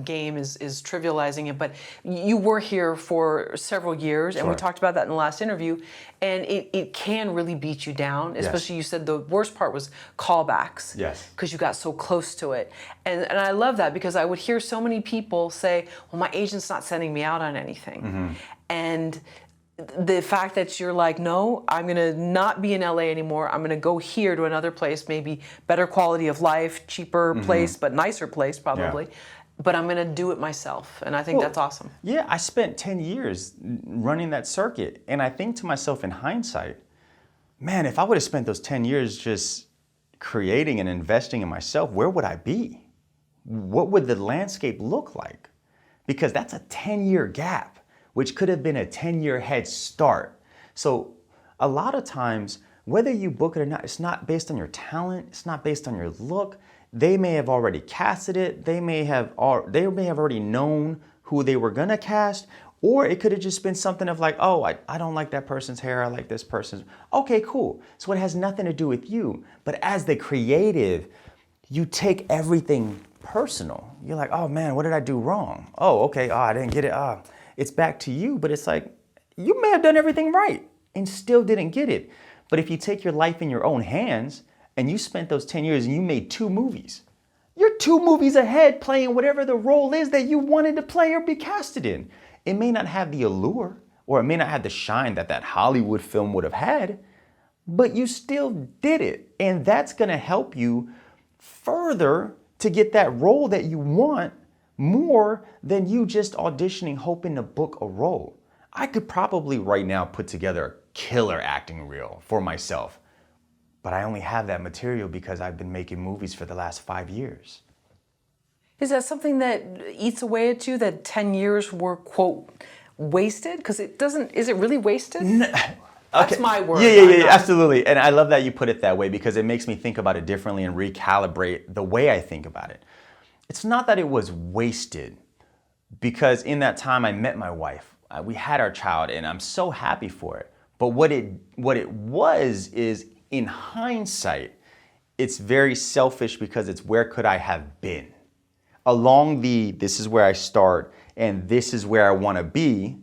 game is trivializing it, but you were here for several years, and we Sure. talked about that in the last interview, and it can really beat you down, especially you said the worst part was callbacks. Yes. Because you got so close to it. And I love that because I would hear so many people say, well, my agent's not sending me out on anything. Mm-hmm. And the fact that you're like, no, I'm going to not be in LA anymore. I'm going to go here to another place, maybe better quality of life, cheaper place, but nicer place probably. Yeah. But I'm going to do it myself. And I think that's awesome. Yeah, I spent 10 years running that circuit. And I think to myself in hindsight, man, if I would have spent those 10 years just creating and investing in myself, where would I be? What would the landscape look like? Because that's a 10-year gap, which could have been a 10-year head start. So a lot of times, whether you book it or not, it's not based on your talent. It's not based on your look. They may have already casted it. They may have already known who they were gonna cast, or it could have just been something of like, oh, I don't like that person's hair. I like this person's. Okay, cool. So it has nothing to do with you. But as the creative, you take everything personal. You're like, oh man, what did I do wrong? Oh, okay. Oh, I didn't get it. It's back to you, but it's like, you may have done everything right and still didn't get it. But if you take your life in your own hands and you spent those 10 years and you made 2 movies, you're 2 movies ahead playing whatever the role is that you wanted to play or be casted in. It may not have the allure or it may not have the shine that Hollywood film would have had, but you still did it. And that's gonna help you further to get that role that you want more than you just auditioning hoping to book a role. I could probably right now put together a killer acting reel for myself, but I only have that material because I've been making movies for the last 5 years. Is that something that eats away at you, that 10 years were, quote, wasted? Because it doesn't, is it really wasted? No. That's my word. Yeah, absolutely. And I love that you put it that way because it makes me think about it differently and recalibrate the way I think about it. It's not that it was wasted because in that time I met my wife. We had our child and I'm so happy for it. But what it was is in hindsight, it's very selfish because it's where could I have been? Along this is where I start and this is where I want to be.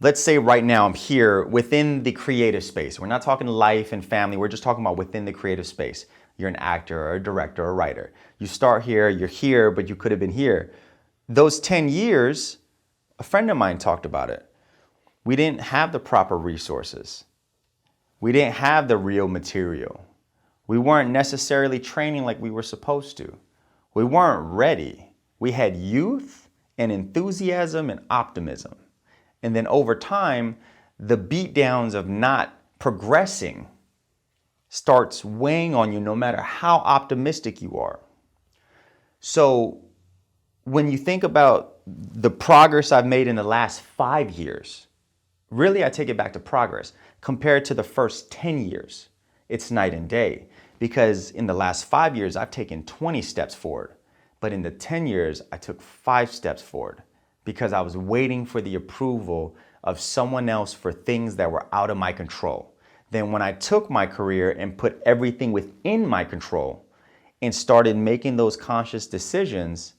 Let's say right now I'm here within the creative space. We're not talking life and family. We're just talking about within the creative space. You're an actor or a director or a writer. You start here, you're here, but you could have been here. Those 10 years, a friend of mine talked about it. We didn't have the proper resources. We didn't have the real material. We weren't necessarily training like we were supposed to. We weren't ready. We had youth and enthusiasm and optimism. And then over time, the beatdowns of not progressing starts weighing on you no matter how optimistic you are. So when you think about the progress I've made in the last 5 years, really I take it back to progress, compared to the first 10 years, it's night and day. Because in the last 5 years, I've taken 20 steps forward. But in the 10 years, I took 5 steps forward because I was waiting for the approval of someone else for things that were out of my control. Then when I took my career and put everything within my control and started making those conscious decisions,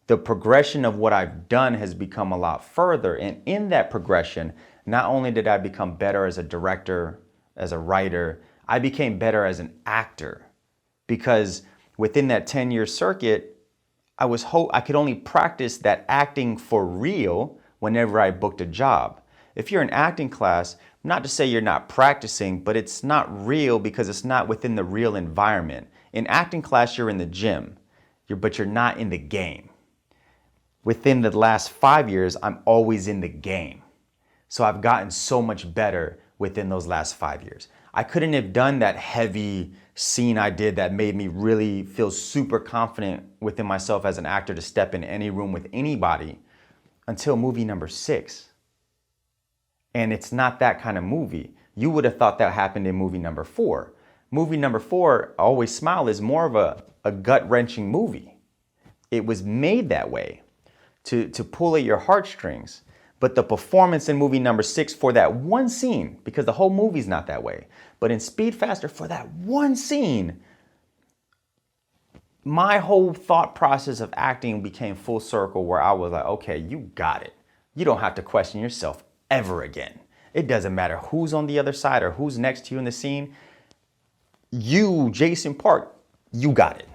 the progression of what I've done has become a lot further. And in that progression, not only did I become better as a director, as a writer, I became better as an actor. Because within that 10-year circuit, I could only practice that acting for real whenever I booked a job. If you're in acting class, not to say you're not practicing, but it's not real because it's not within the real environment. In acting class, you're in the gym, but you're not in the game. Within the last 5 years, I'm always in the game. So I've gotten so much better within those last 5 years. I couldn't have done that heavy scene I did that made me really feel super confident within myself as an actor to step in any room with anybody until movie number 6. And it's not that kind of movie. You would have thought that happened in movie number 4. Movie number 4, Always Smile, is more of a gut-wrenching movie. It was made that way to pull at your heartstrings. But the performance in movie number 6 for that one scene, because the whole movie's not that way, but in Speed Faster, for that one scene, my whole thought process of acting became full circle where I was like, okay, you got it. You don't have to question yourself ever again. It doesn't matter who's on the other side or who's next to you in the scene. You, Jason Park, you got it.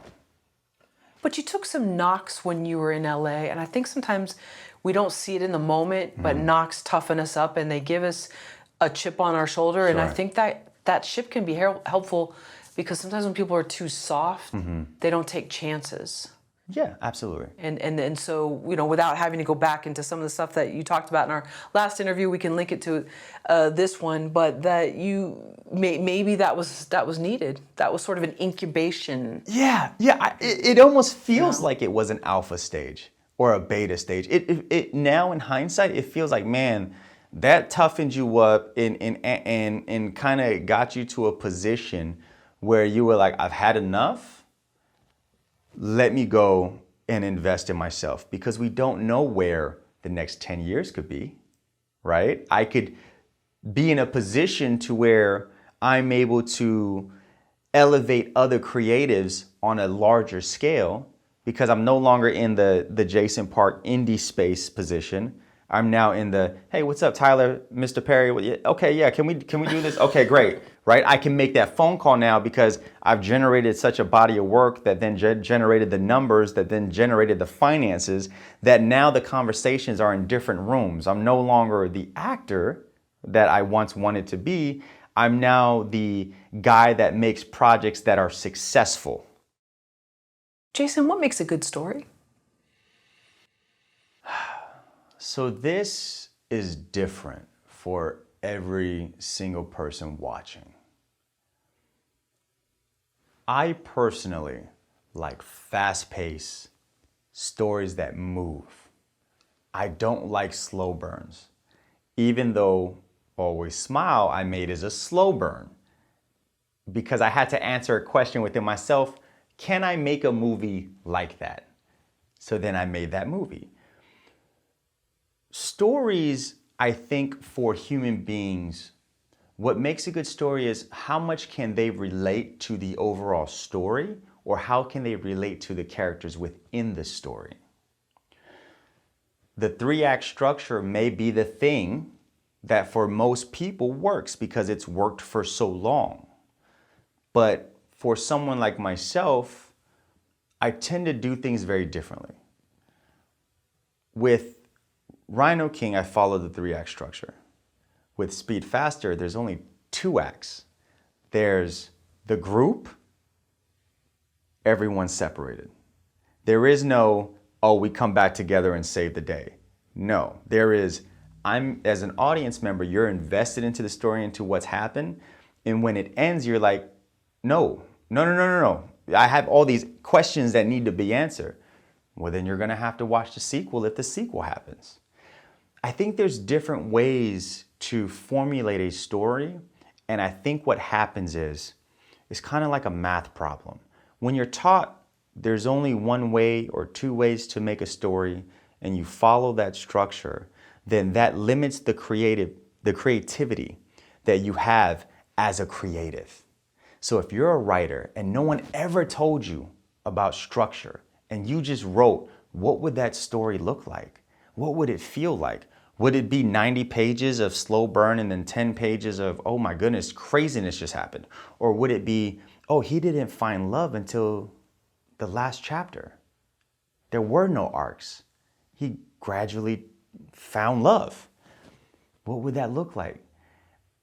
But you took some knocks when you were in LA, and I think sometimes we don't see it in the moment, but knocks toughen us up and they give us a chip on our shoulder. Sure. And I think that chip can be helpful because sometimes when people are too soft, they don't take chances. Yeah, absolutely. And so, without having to go back into some of the stuff that you talked about in our last interview, we can link it to this one, but that maybe that was needed. That was sort of an incubation. Yeah. It almost feels like it was an alpha stage or a beta stage. It now in hindsight, it feels like, man, that toughened you up and kind of got you to a position where you were like, I've had enough. Let me go and invest in myself, because we don't know where the next 10 years could be, right? I could be in a position to where I'm able to elevate other creatives on a larger scale because I'm no longer in the Jason Park indie space position. I'm now in the, hey, what's up, Tyler, Mr. Perry? Okay, yeah, can we do this? Okay, great, right? I can make that phone call now because I've generated such a body of work that then generated the numbers, that then generated the finances, that now the conversations are in different rooms. I'm no longer the actor that I once wanted to be. I'm now the guy that makes projects that are successful. Jason, what makes a good story? So this is different for every single person watching. I personally like fast-paced stories that move. I don't like slow burns. Even though Always Smile I made as a slow burn, because I had to answer a question within myself, can I make a movie like that? So then I made that movie. Stories, I think, for human beings, what makes a good story is how much can they relate to the overall story, or how can they relate to the characters within the story. The 3-act structure may be the thing that for most people works because it's worked for so long. But for someone like myself, I tend to do things very differently. With Rhino King, I follow the 3-act structure. With Speed Faster, there's only 2 acts. There's the group, everyone's separated. There is no, oh, we come back together and save the day. No, there is, as an audience member, you're invested into the story, into what's happened. And when it ends, you're like, no. I have all these questions that need to be answered. Well, then you're going to have to watch the sequel if the sequel happens. I think there's different ways to formulate a story. And I think what happens is, it's kind of like a math problem. When you're taught there's only one way or two ways to make a story and you follow that structure, then that limits the creativity that you have as a creative. So if you're a writer and no one ever told you about structure and you just wrote, what would that story look like? What would it feel like? Would it be 90 pages of slow burn and then 10 pages of, oh my goodness, craziness just happened? Or would it be, oh, he didn't find love until the last chapter. There were no arcs. He gradually found love. What would that look like?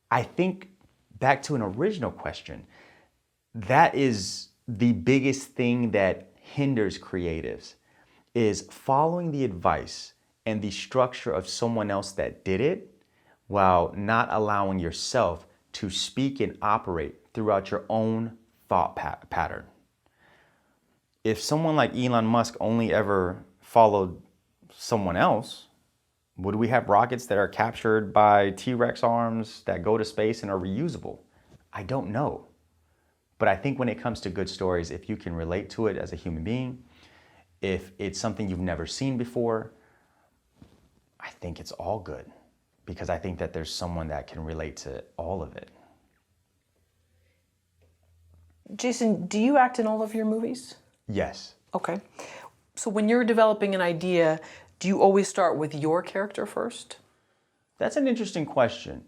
I think back to an original question, that is the biggest thing that hinders creatives, is following the advice and the structure of someone else that did it while not allowing yourself to speak and operate throughout your own thought pattern. If someone like Elon Musk only ever followed someone else, would we have rockets that are captured by T-Rex arms that go to space and are reusable? I don't know. But I think when it comes to good stories, if you can relate to it as a human being, if it's something you've never seen before, I think it's all good, because I think that there's someone that can relate to all of it. Jason, do you act in all of your movies? Yes. Okay. So when you're developing an idea, do you always start with your character first? That's an interesting question.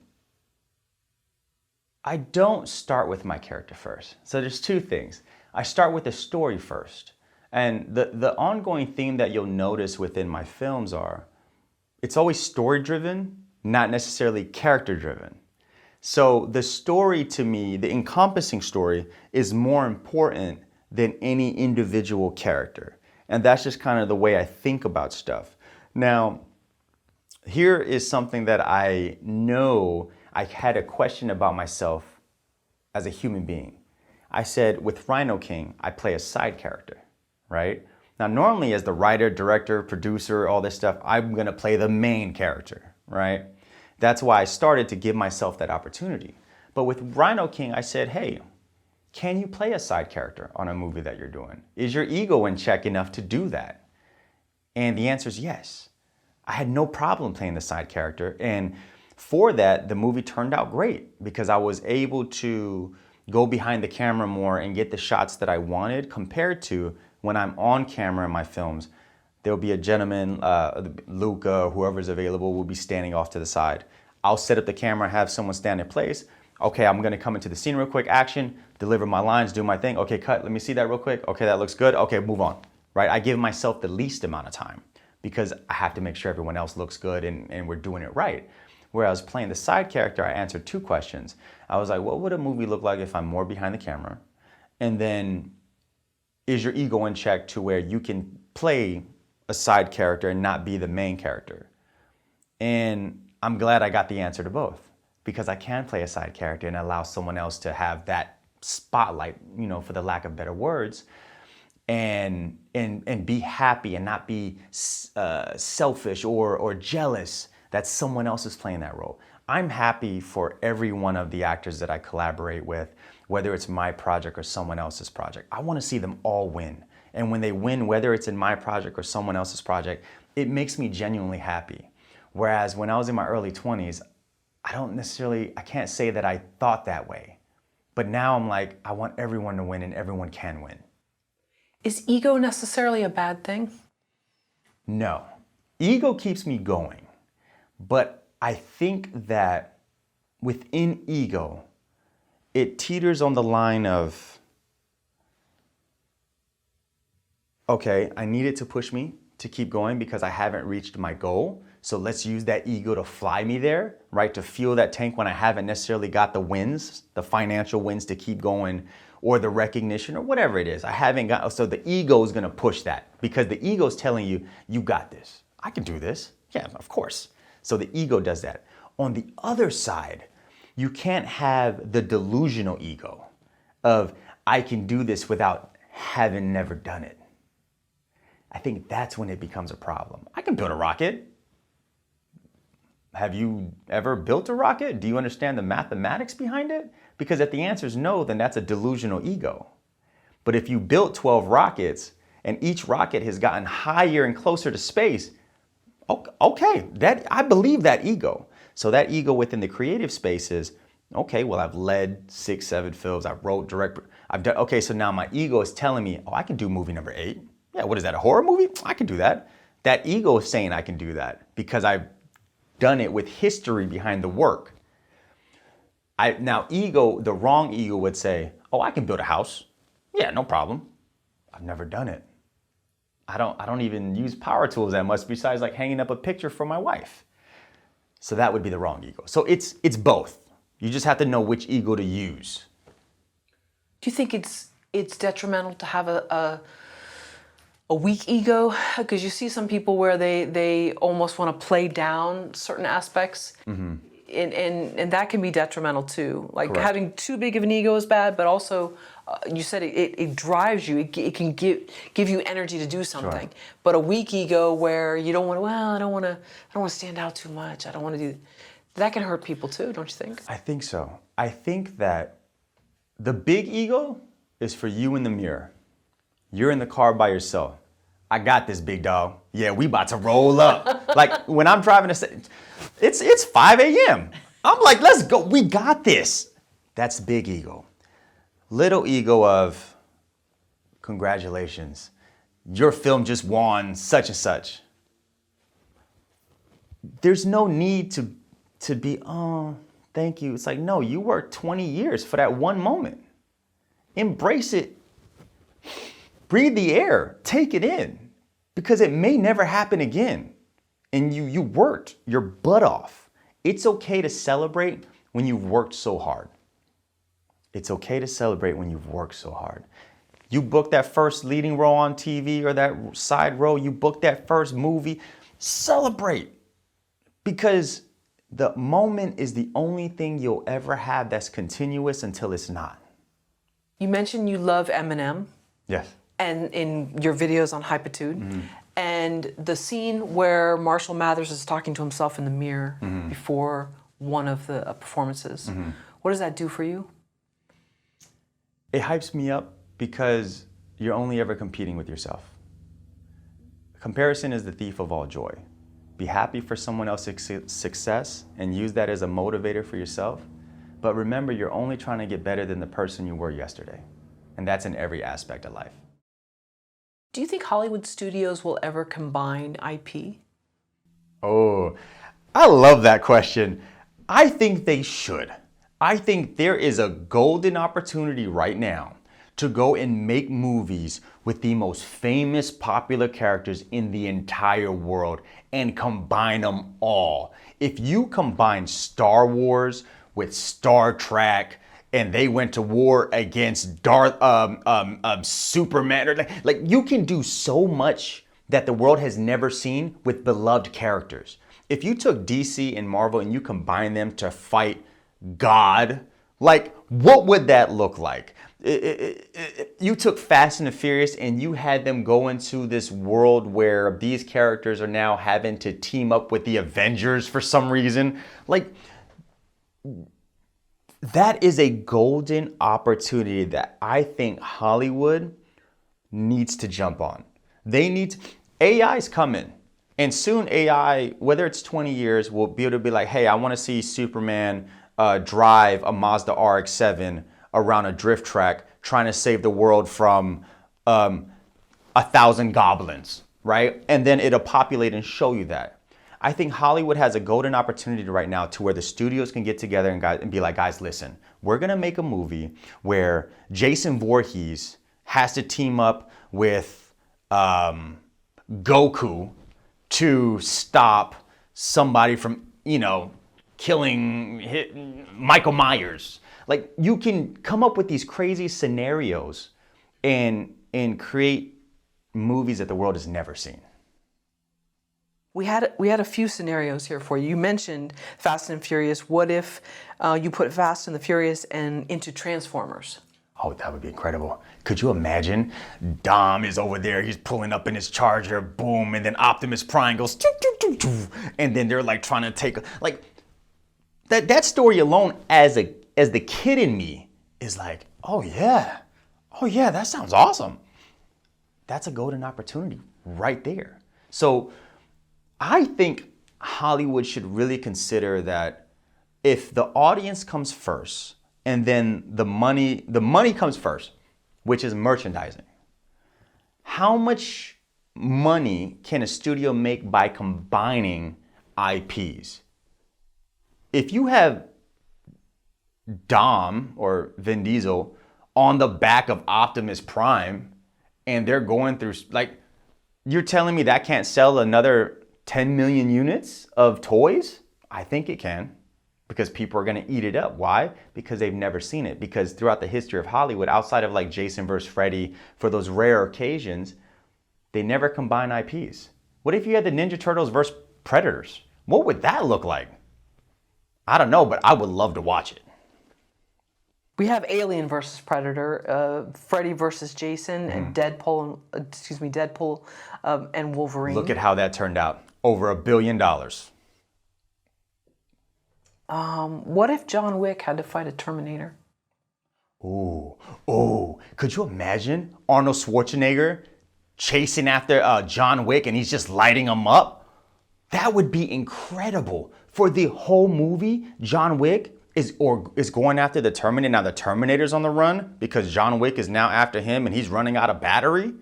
I don't start with my character first. So there's two things. I start with the story first. And the ongoing theme that you'll notice within my films are, it's always story-driven, not necessarily character-driven. So the story to me, the encompassing story, is more important than any individual character. And that's just kind of the way I think about stuff. Now, here is something that I know I had a question about myself as a human being. I said, with Rhino King, I play a side character, right? Now, normally as the writer, director, producer, all this stuff, I'm gonna play the main character, right? That's why I started to give myself that opportunity. But with Rhino King, I said, hey, can you play a side character on a movie that you're doing? Is your ego in check enough to do that? And the answer is yes. I had no problem playing the side character. And for that, the movie turned out great because I was able to go behind the camera more and get the shots that I wanted, compared to when I'm on camera in my films. There'll be a gentleman, Luca, whoever's available, will be standing off to the side. I'll set up the camera, have someone stand in place. Okay, I'm gonna come into the scene real quick, action, deliver my lines, do my thing. Okay, cut, let me see that real quick. Okay, that looks good. Okay, move on, right? I give myself the least amount of time because I have to make sure everyone else looks good and we're doing it right. Whereas playing the side character, I answered two questions. I was like, what would a movie look like if I'm more behind the camera? And then, is your ego in check to where you can play a side character and not be the main character? And I'm glad I got the answer to both, because I can play a side character and allow someone else to have that spotlight, you know, for the lack of better words, and be happy and not be selfish or jealous that someone else is playing that role. I'm happy for every one of the actors that I collaborate with, whether it's my project or someone else's project. I want to see them all win. And when they win, whether it's in my project or someone else's project, it makes me genuinely happy. Whereas when I was in my early 20s, I can't say that I thought that way. But now I'm like, I want everyone to win and everyone can win. Is ego necessarily a bad thing? No. Ego keeps me going. But I think that within ego, it teeters on the line of, okay, I need it to push me to keep going because I haven't reached my goal. So let's use that ego to fly me there, right? To fuel that tank when I haven't necessarily got the wins, the financial wins to keep going, or the recognition, or whatever it is. I haven't got, so the ego is gonna push that because the ego is telling you, you got this. I can do this. Yeah, of course. So the ego does that. On the other side, you can't have the delusional ego of, I can do this without having never done it. I think that's when it becomes a problem. I can build a rocket. Have you ever built a rocket? Do you understand the mathematics behind it? Because if the answer is no, then that's a delusional ego. But if you built 12 rockets and each rocket has gotten higher and closer to space, okay, I believe that ego. So that ego within the creative space is, okay, well, I've led 6, 7 films, I wrote, I've done, okay, so now my ego is telling me, oh, I can do movie number 8. Yeah, what is that, a horror movie? I can do that. That ego is saying I can do that because I've done it with history behind the work. Now ego, the wrong ego would say, oh, I can build a house. Yeah, no problem. I've never done it. I don't even use power tools that much besides like hanging up a picture for my wife. So that would be the wrong ego. So it's both. You just have to know which ego to use. Do you think it's detrimental to have a weak ego? Because you see some people where they almost want to play down certain aspects. Mm-hmm. And that can be detrimental too. Like Correct. Having too big of an ego is bad, but also you said it drives you. It can give you energy to do something. Sure. But a weak ego where you don't want to. Well, I don't want to stand out too much. I don't want to do. That can hurt people too, don't you think? I think so. I think that the big ego is for you in the mirror. You're in the car by yourself. I got this, big dog. Yeah, we about to roll up. Like when I'm driving it's 5 a.m. I'm like, let's go. We got this. That's big ego. Little ego of, congratulations. Your film just won such and such. There's no need to be, oh, thank you. It's like, no, you worked 20 years for that one moment. Embrace it. Breathe the air. Take it in. Because it may never happen again. And you worked your butt off. It's okay to celebrate when you've worked so hard. It's okay to celebrate when you've worked so hard. You booked that first leading role on TV or that side role. You booked that first movie. Celebrate. Because the moment is the only thing you'll ever have that's continuous until it's not. You mentioned you love Eminem. Yes. And in your videos on Hypitude. Mm-hmm. And the scene where Marshall Mathers is talking to himself in the mirror mm-hmm. before one of the performances. Mm-hmm. What does that do for you? It hypes me up because you're only ever competing with yourself. Comparison is the thief of all joy. Be happy for someone else's success and use that as a motivator for yourself. But remember, you're only trying to get better than the person you were yesterday. And that's in every aspect of life. Do you think Hollywood studios will ever combine IP? Oh, I love that question. I think they should. I think there is a golden opportunity right now to go and make movies with the most famous popular characters in the entire world and combine them all. If you combine Star Wars with Star Trek, and they went to war against Superman. Or like you can do so much that the world has never seen with beloved characters. If you took DC and Marvel and you combine them to fight God, like what would that look like? You took Fast and the Furious and you had them go into this world where these characters are now having to team up with the Avengers for some reason. Like, that is a golden opportunity that I think Hollywood needs to jump on. AI is coming. And soon AI, whether it's 20 years, will be able to be like, hey, I want to see Superman drive a Mazda RX-7 around a drift track trying to save the world from 1,000 goblins, right? And then it'll populate and show you that. I think Hollywood has a golden opportunity right now to where the studios can get together and be like, guys, listen, we're going to make a movie where Jason Voorhees has to team up with Goku to stop somebody from, killing Michael Myers. Like, you can come up with these crazy scenarios and create movies that the world has never seen. We had a few scenarios here for you. You mentioned Fast and Furious. What if you put Fast and the Furious into Transformers? Oh, that would be incredible. Could you imagine? Dom is over there, he's pulling up in his Charger, boom, and then Optimus Prime goes, doo, doo, doo, doo, and then they're like trying to take, like, that story alone as the kid in me is like, oh yeah, that sounds awesome. That's a golden opportunity right there. So I think Hollywood should really consider that if the audience comes first and then the money comes first, which is merchandising. How much money can a studio make by combining IPs? If you have Dom or Vin Diesel on the back of Optimus Prime and they're going through, like, you're telling me that can't sell another 10 million units of toys? I think it can, because people are going to eat it up. Why? Because they've never seen it. Because throughout the history of Hollywood, outside of like Jason vs. Freddy, for those rare occasions, they never combine IPs. What if you had the Ninja Turtles versus Predators? What would that look like? I don't know, but I would love to watch it. We have Alien versus Predator, Freddy versus Jason, and Deadpool and Wolverine. Look at how that turned out. Over $1 billion. What if John Wick had to fight a Terminator? Ooh, could you imagine Arnold Schwarzenegger chasing after John Wick and he's just lighting him up? That would be incredible. For the whole movie, John Wick is going after the Terminator. Now the Terminator's on the run because John Wick is now after him and he's running out of battery.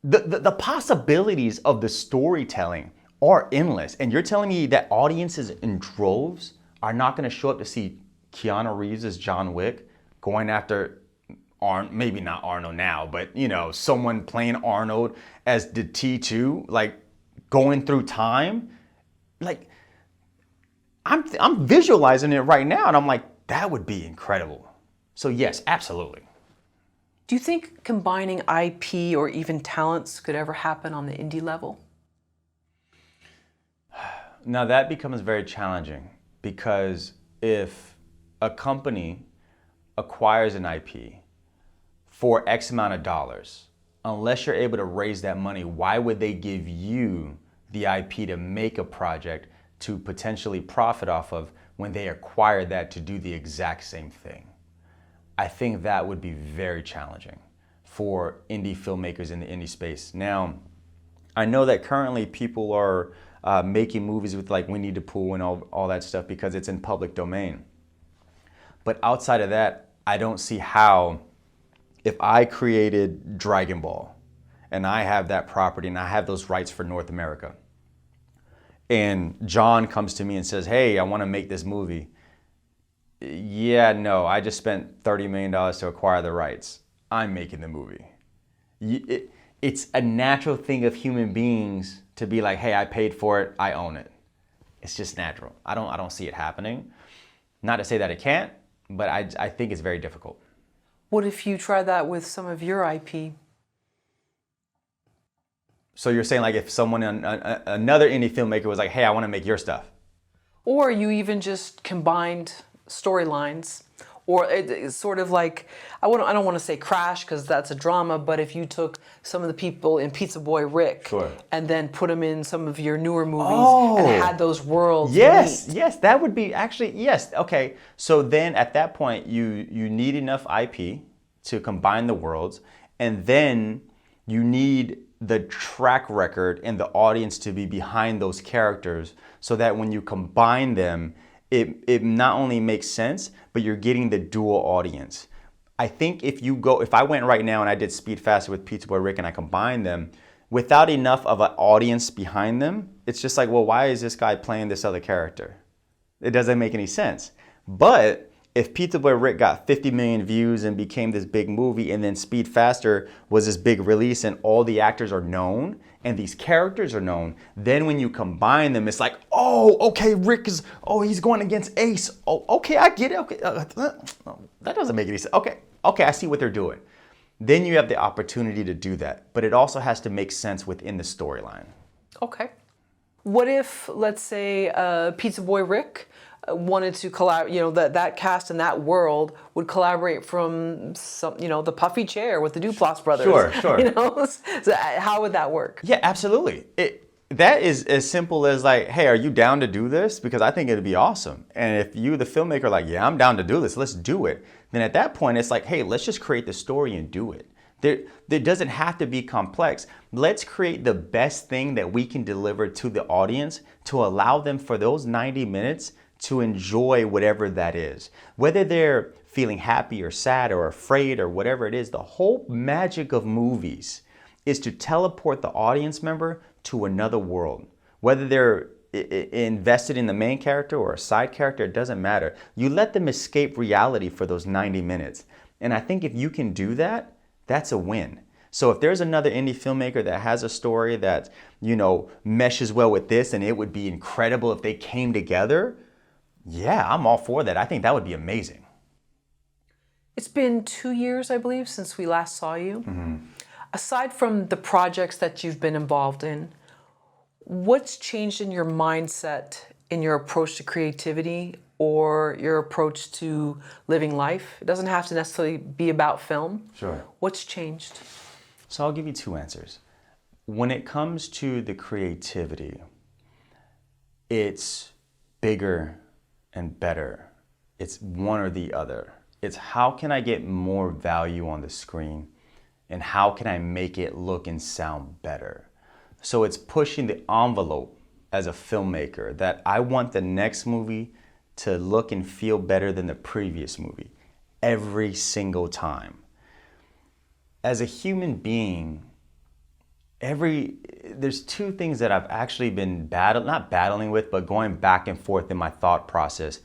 The possibilities of the storytelling are endless. And you're telling me that audiences in droves are not going to show up to see Keanu Reeves as John Wick going after maybe not Arnold now, but you know, someone playing Arnold as the T2, like going through time. Like, I'm visualizing it right now and I'm like, that would be incredible. So yes, absolutely. Do you think combining IP or even talents could ever happen on the indie level? Now that becomes very challenging, because if a company acquires an IP for X amount of dollars, unless you're able to raise that money, why would they give you the IP to make a project to potentially profit off of when they acquire that to do the exact same thing? I think that would be very challenging for indie filmmakers in the indie space. Now, I know that currently people are making movies with like Winnie the Pooh and all that stuff because it's in public domain. But outside of that, I don't see how, if I created Dragon Ball and I have that property and I have those rights for North America, and John comes to me and says, hey, I want to make this movie. Yeah, no, I just spent $30 million to acquire the rights. I'm making the movie. It's a natural thing of human beings to be like, hey, I paid for it, I own it. It's just natural. I don't see it happening. Not to say that it can't, but I think it's very difficult. What if you try that with some of your IP? So you're saying like if someone, another indie filmmaker was like, hey, I want to make your stuff. Or you even just combined storylines, or it's sort of like, I don't want to say Crash because that's a drama, but if you took some of the people in Pizza Boy Rick Sure. and then put them in some of your newer movies Oh. and had those worlds Yes, meet. yes, that would be actually, yes, okay. So then at that point, you need enough IP to combine the worlds, and then you need the track record and the audience to be behind those characters so that when you combine them, it not only makes sense, but you're getting the dual audience. I think if I went right now and I did Speed Faster with Pizza Boy Rick and I combined them, without enough of an audience behind them, it's just like, well, why is this guy playing this other character? It doesn't make any sense. But if Pizza Boy Rick got 50 million views and became this big movie, and then Speed Faster was this big release and all the actors are known and these characters are known, then when you combine them, it's like, oh, okay, he's going against Ace. Oh, okay, I get it. Okay, that doesn't make any sense. Okay, I see what they're doing. Then you have the opportunity to do that, but it also has to make sense within the storyline. Okay. What if, let's say, Pizza Boy Rick wanted to collaborate, that cast and that world would collaborate from some, the puffy chair with the Duplass brothers. Sure. So how would that work? Yeah, absolutely. That is as simple as like, hey, are you down to do this? Because I think it'd be awesome. And if you, the filmmaker, are like, yeah, I'm down to do this, let's do it. Then at that point, it's like, hey, let's just create the story and do it. There doesn't have to be complex. Let's create the best thing that we can deliver to the audience to allow them for those 90 minutes to enjoy whatever that is. Whether they're feeling happy or sad or afraid or whatever it is, the whole magic of movies is to teleport the audience member to another world. Whether they're invested in the main character or a side character, it doesn't matter. You let them escape reality for those 90 minutes. And I think if you can do that, that's a win. So if there's another indie filmmaker that has a story that, meshes well with this, and it would be incredible if they came together, yeah, I'm all for that. I think that would be amazing. It's been 2 years, I believe, since we last saw you. Mm-hmm. Aside from the projects that you've been involved in, what's changed in your mindset, in your approach to creativity or your approach to living life? It doesn't have to necessarily be about film. Sure. What's changed? So I'll give you two answers. When it comes to the creativity, it's bigger and better. It's one or the other. It's how can I get more value on the screen and how can I make it look and sound better? So it's pushing the envelope as a filmmaker that I want the next movie to look and feel better than the previous movie every single time. As a human being, there's two things that I've actually been not battling with, but going back and forth in my thought process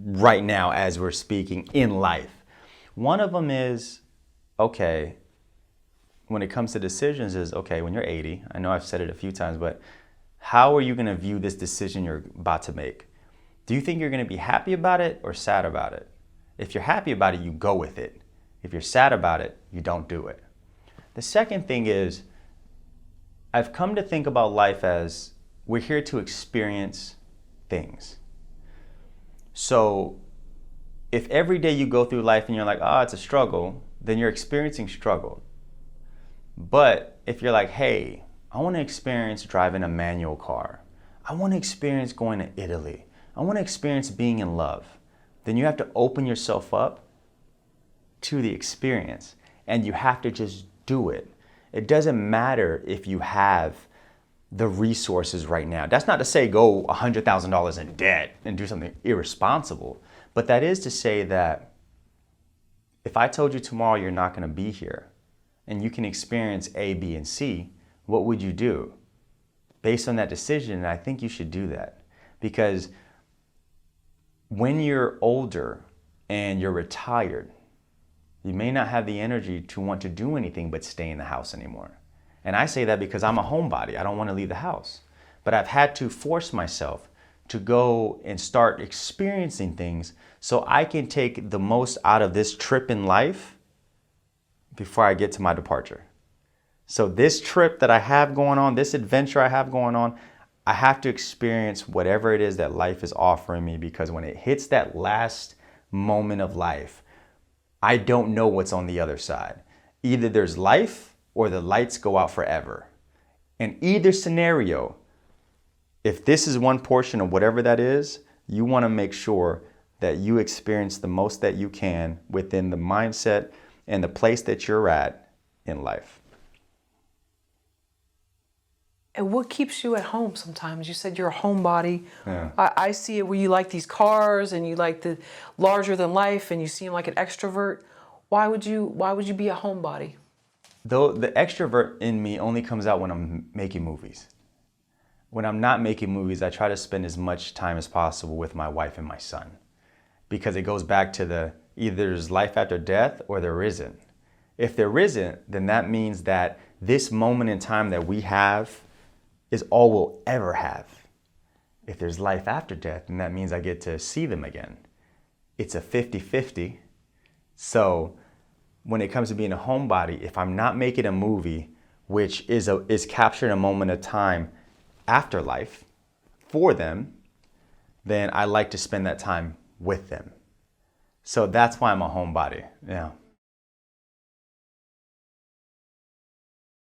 right now as we're speaking in life. One of them is, okay, when it comes to decisions is, okay, when you're 80, I know I've said it a few times, but how are you going to view this decision you're about to make? Do you think you're going to be happy about it or sad about it? If you're happy about it, you go with it. If you're sad about it, you don't do it. The second thing is, I've come to think about life as we're here to experience things. So if every day you go through life and you're like, it's a struggle, then you're experiencing struggle. But if you're like, hey, I want to experience driving a manual car. I want to experience going to Italy. I want to experience being in love. Then you have to open yourself up to the experience and you have to just do it. It doesn't matter if you have the resources right now. That's not to say go $100,000 in debt and do something irresponsible. But that is to say that if I told you tomorrow you're not going to be here and you can experience A, B, and C, what would you do? Based on that decision, I think you should do that. Because when you're older and you're retired, you may not have the energy to want to do anything but stay in the house anymore. And I say that because I'm a homebody. I don't want to leave the house. But I've had to force myself to go and start experiencing things so I can take the most out of this trip in life before I get to my departure. So this trip that I have going on, this adventure I have going on, I have to experience whatever it is that life is offering me, because when it hits that last moment of life, I don't know what's on the other side. Either there's life or the lights go out forever. In either scenario, if this is one portion of whatever that is, you want to make sure that you experience the most that you can within the mindset and the place that you're at in life. And what keeps you at home sometimes? You said you're a homebody. Yeah. I see it where you like these cars and you like the larger than life and you seem like an extrovert. Why would you be a homebody? Though the extrovert in me only comes out when I'm making movies. When I'm not making movies, I try to spend as much time as possible with my wife and my son. Because it goes back to either there's life after death or there isn't. If there isn't, then that means that this moment in time that we have is all we'll ever have. If there's life after death, then that means I get to see them again. It's a 50-50. So when it comes to being a homebody, if I'm not making a movie, which is capturing a moment of time after life for them, then I like to spend that time with them. So that's why I'm a homebody. Yeah.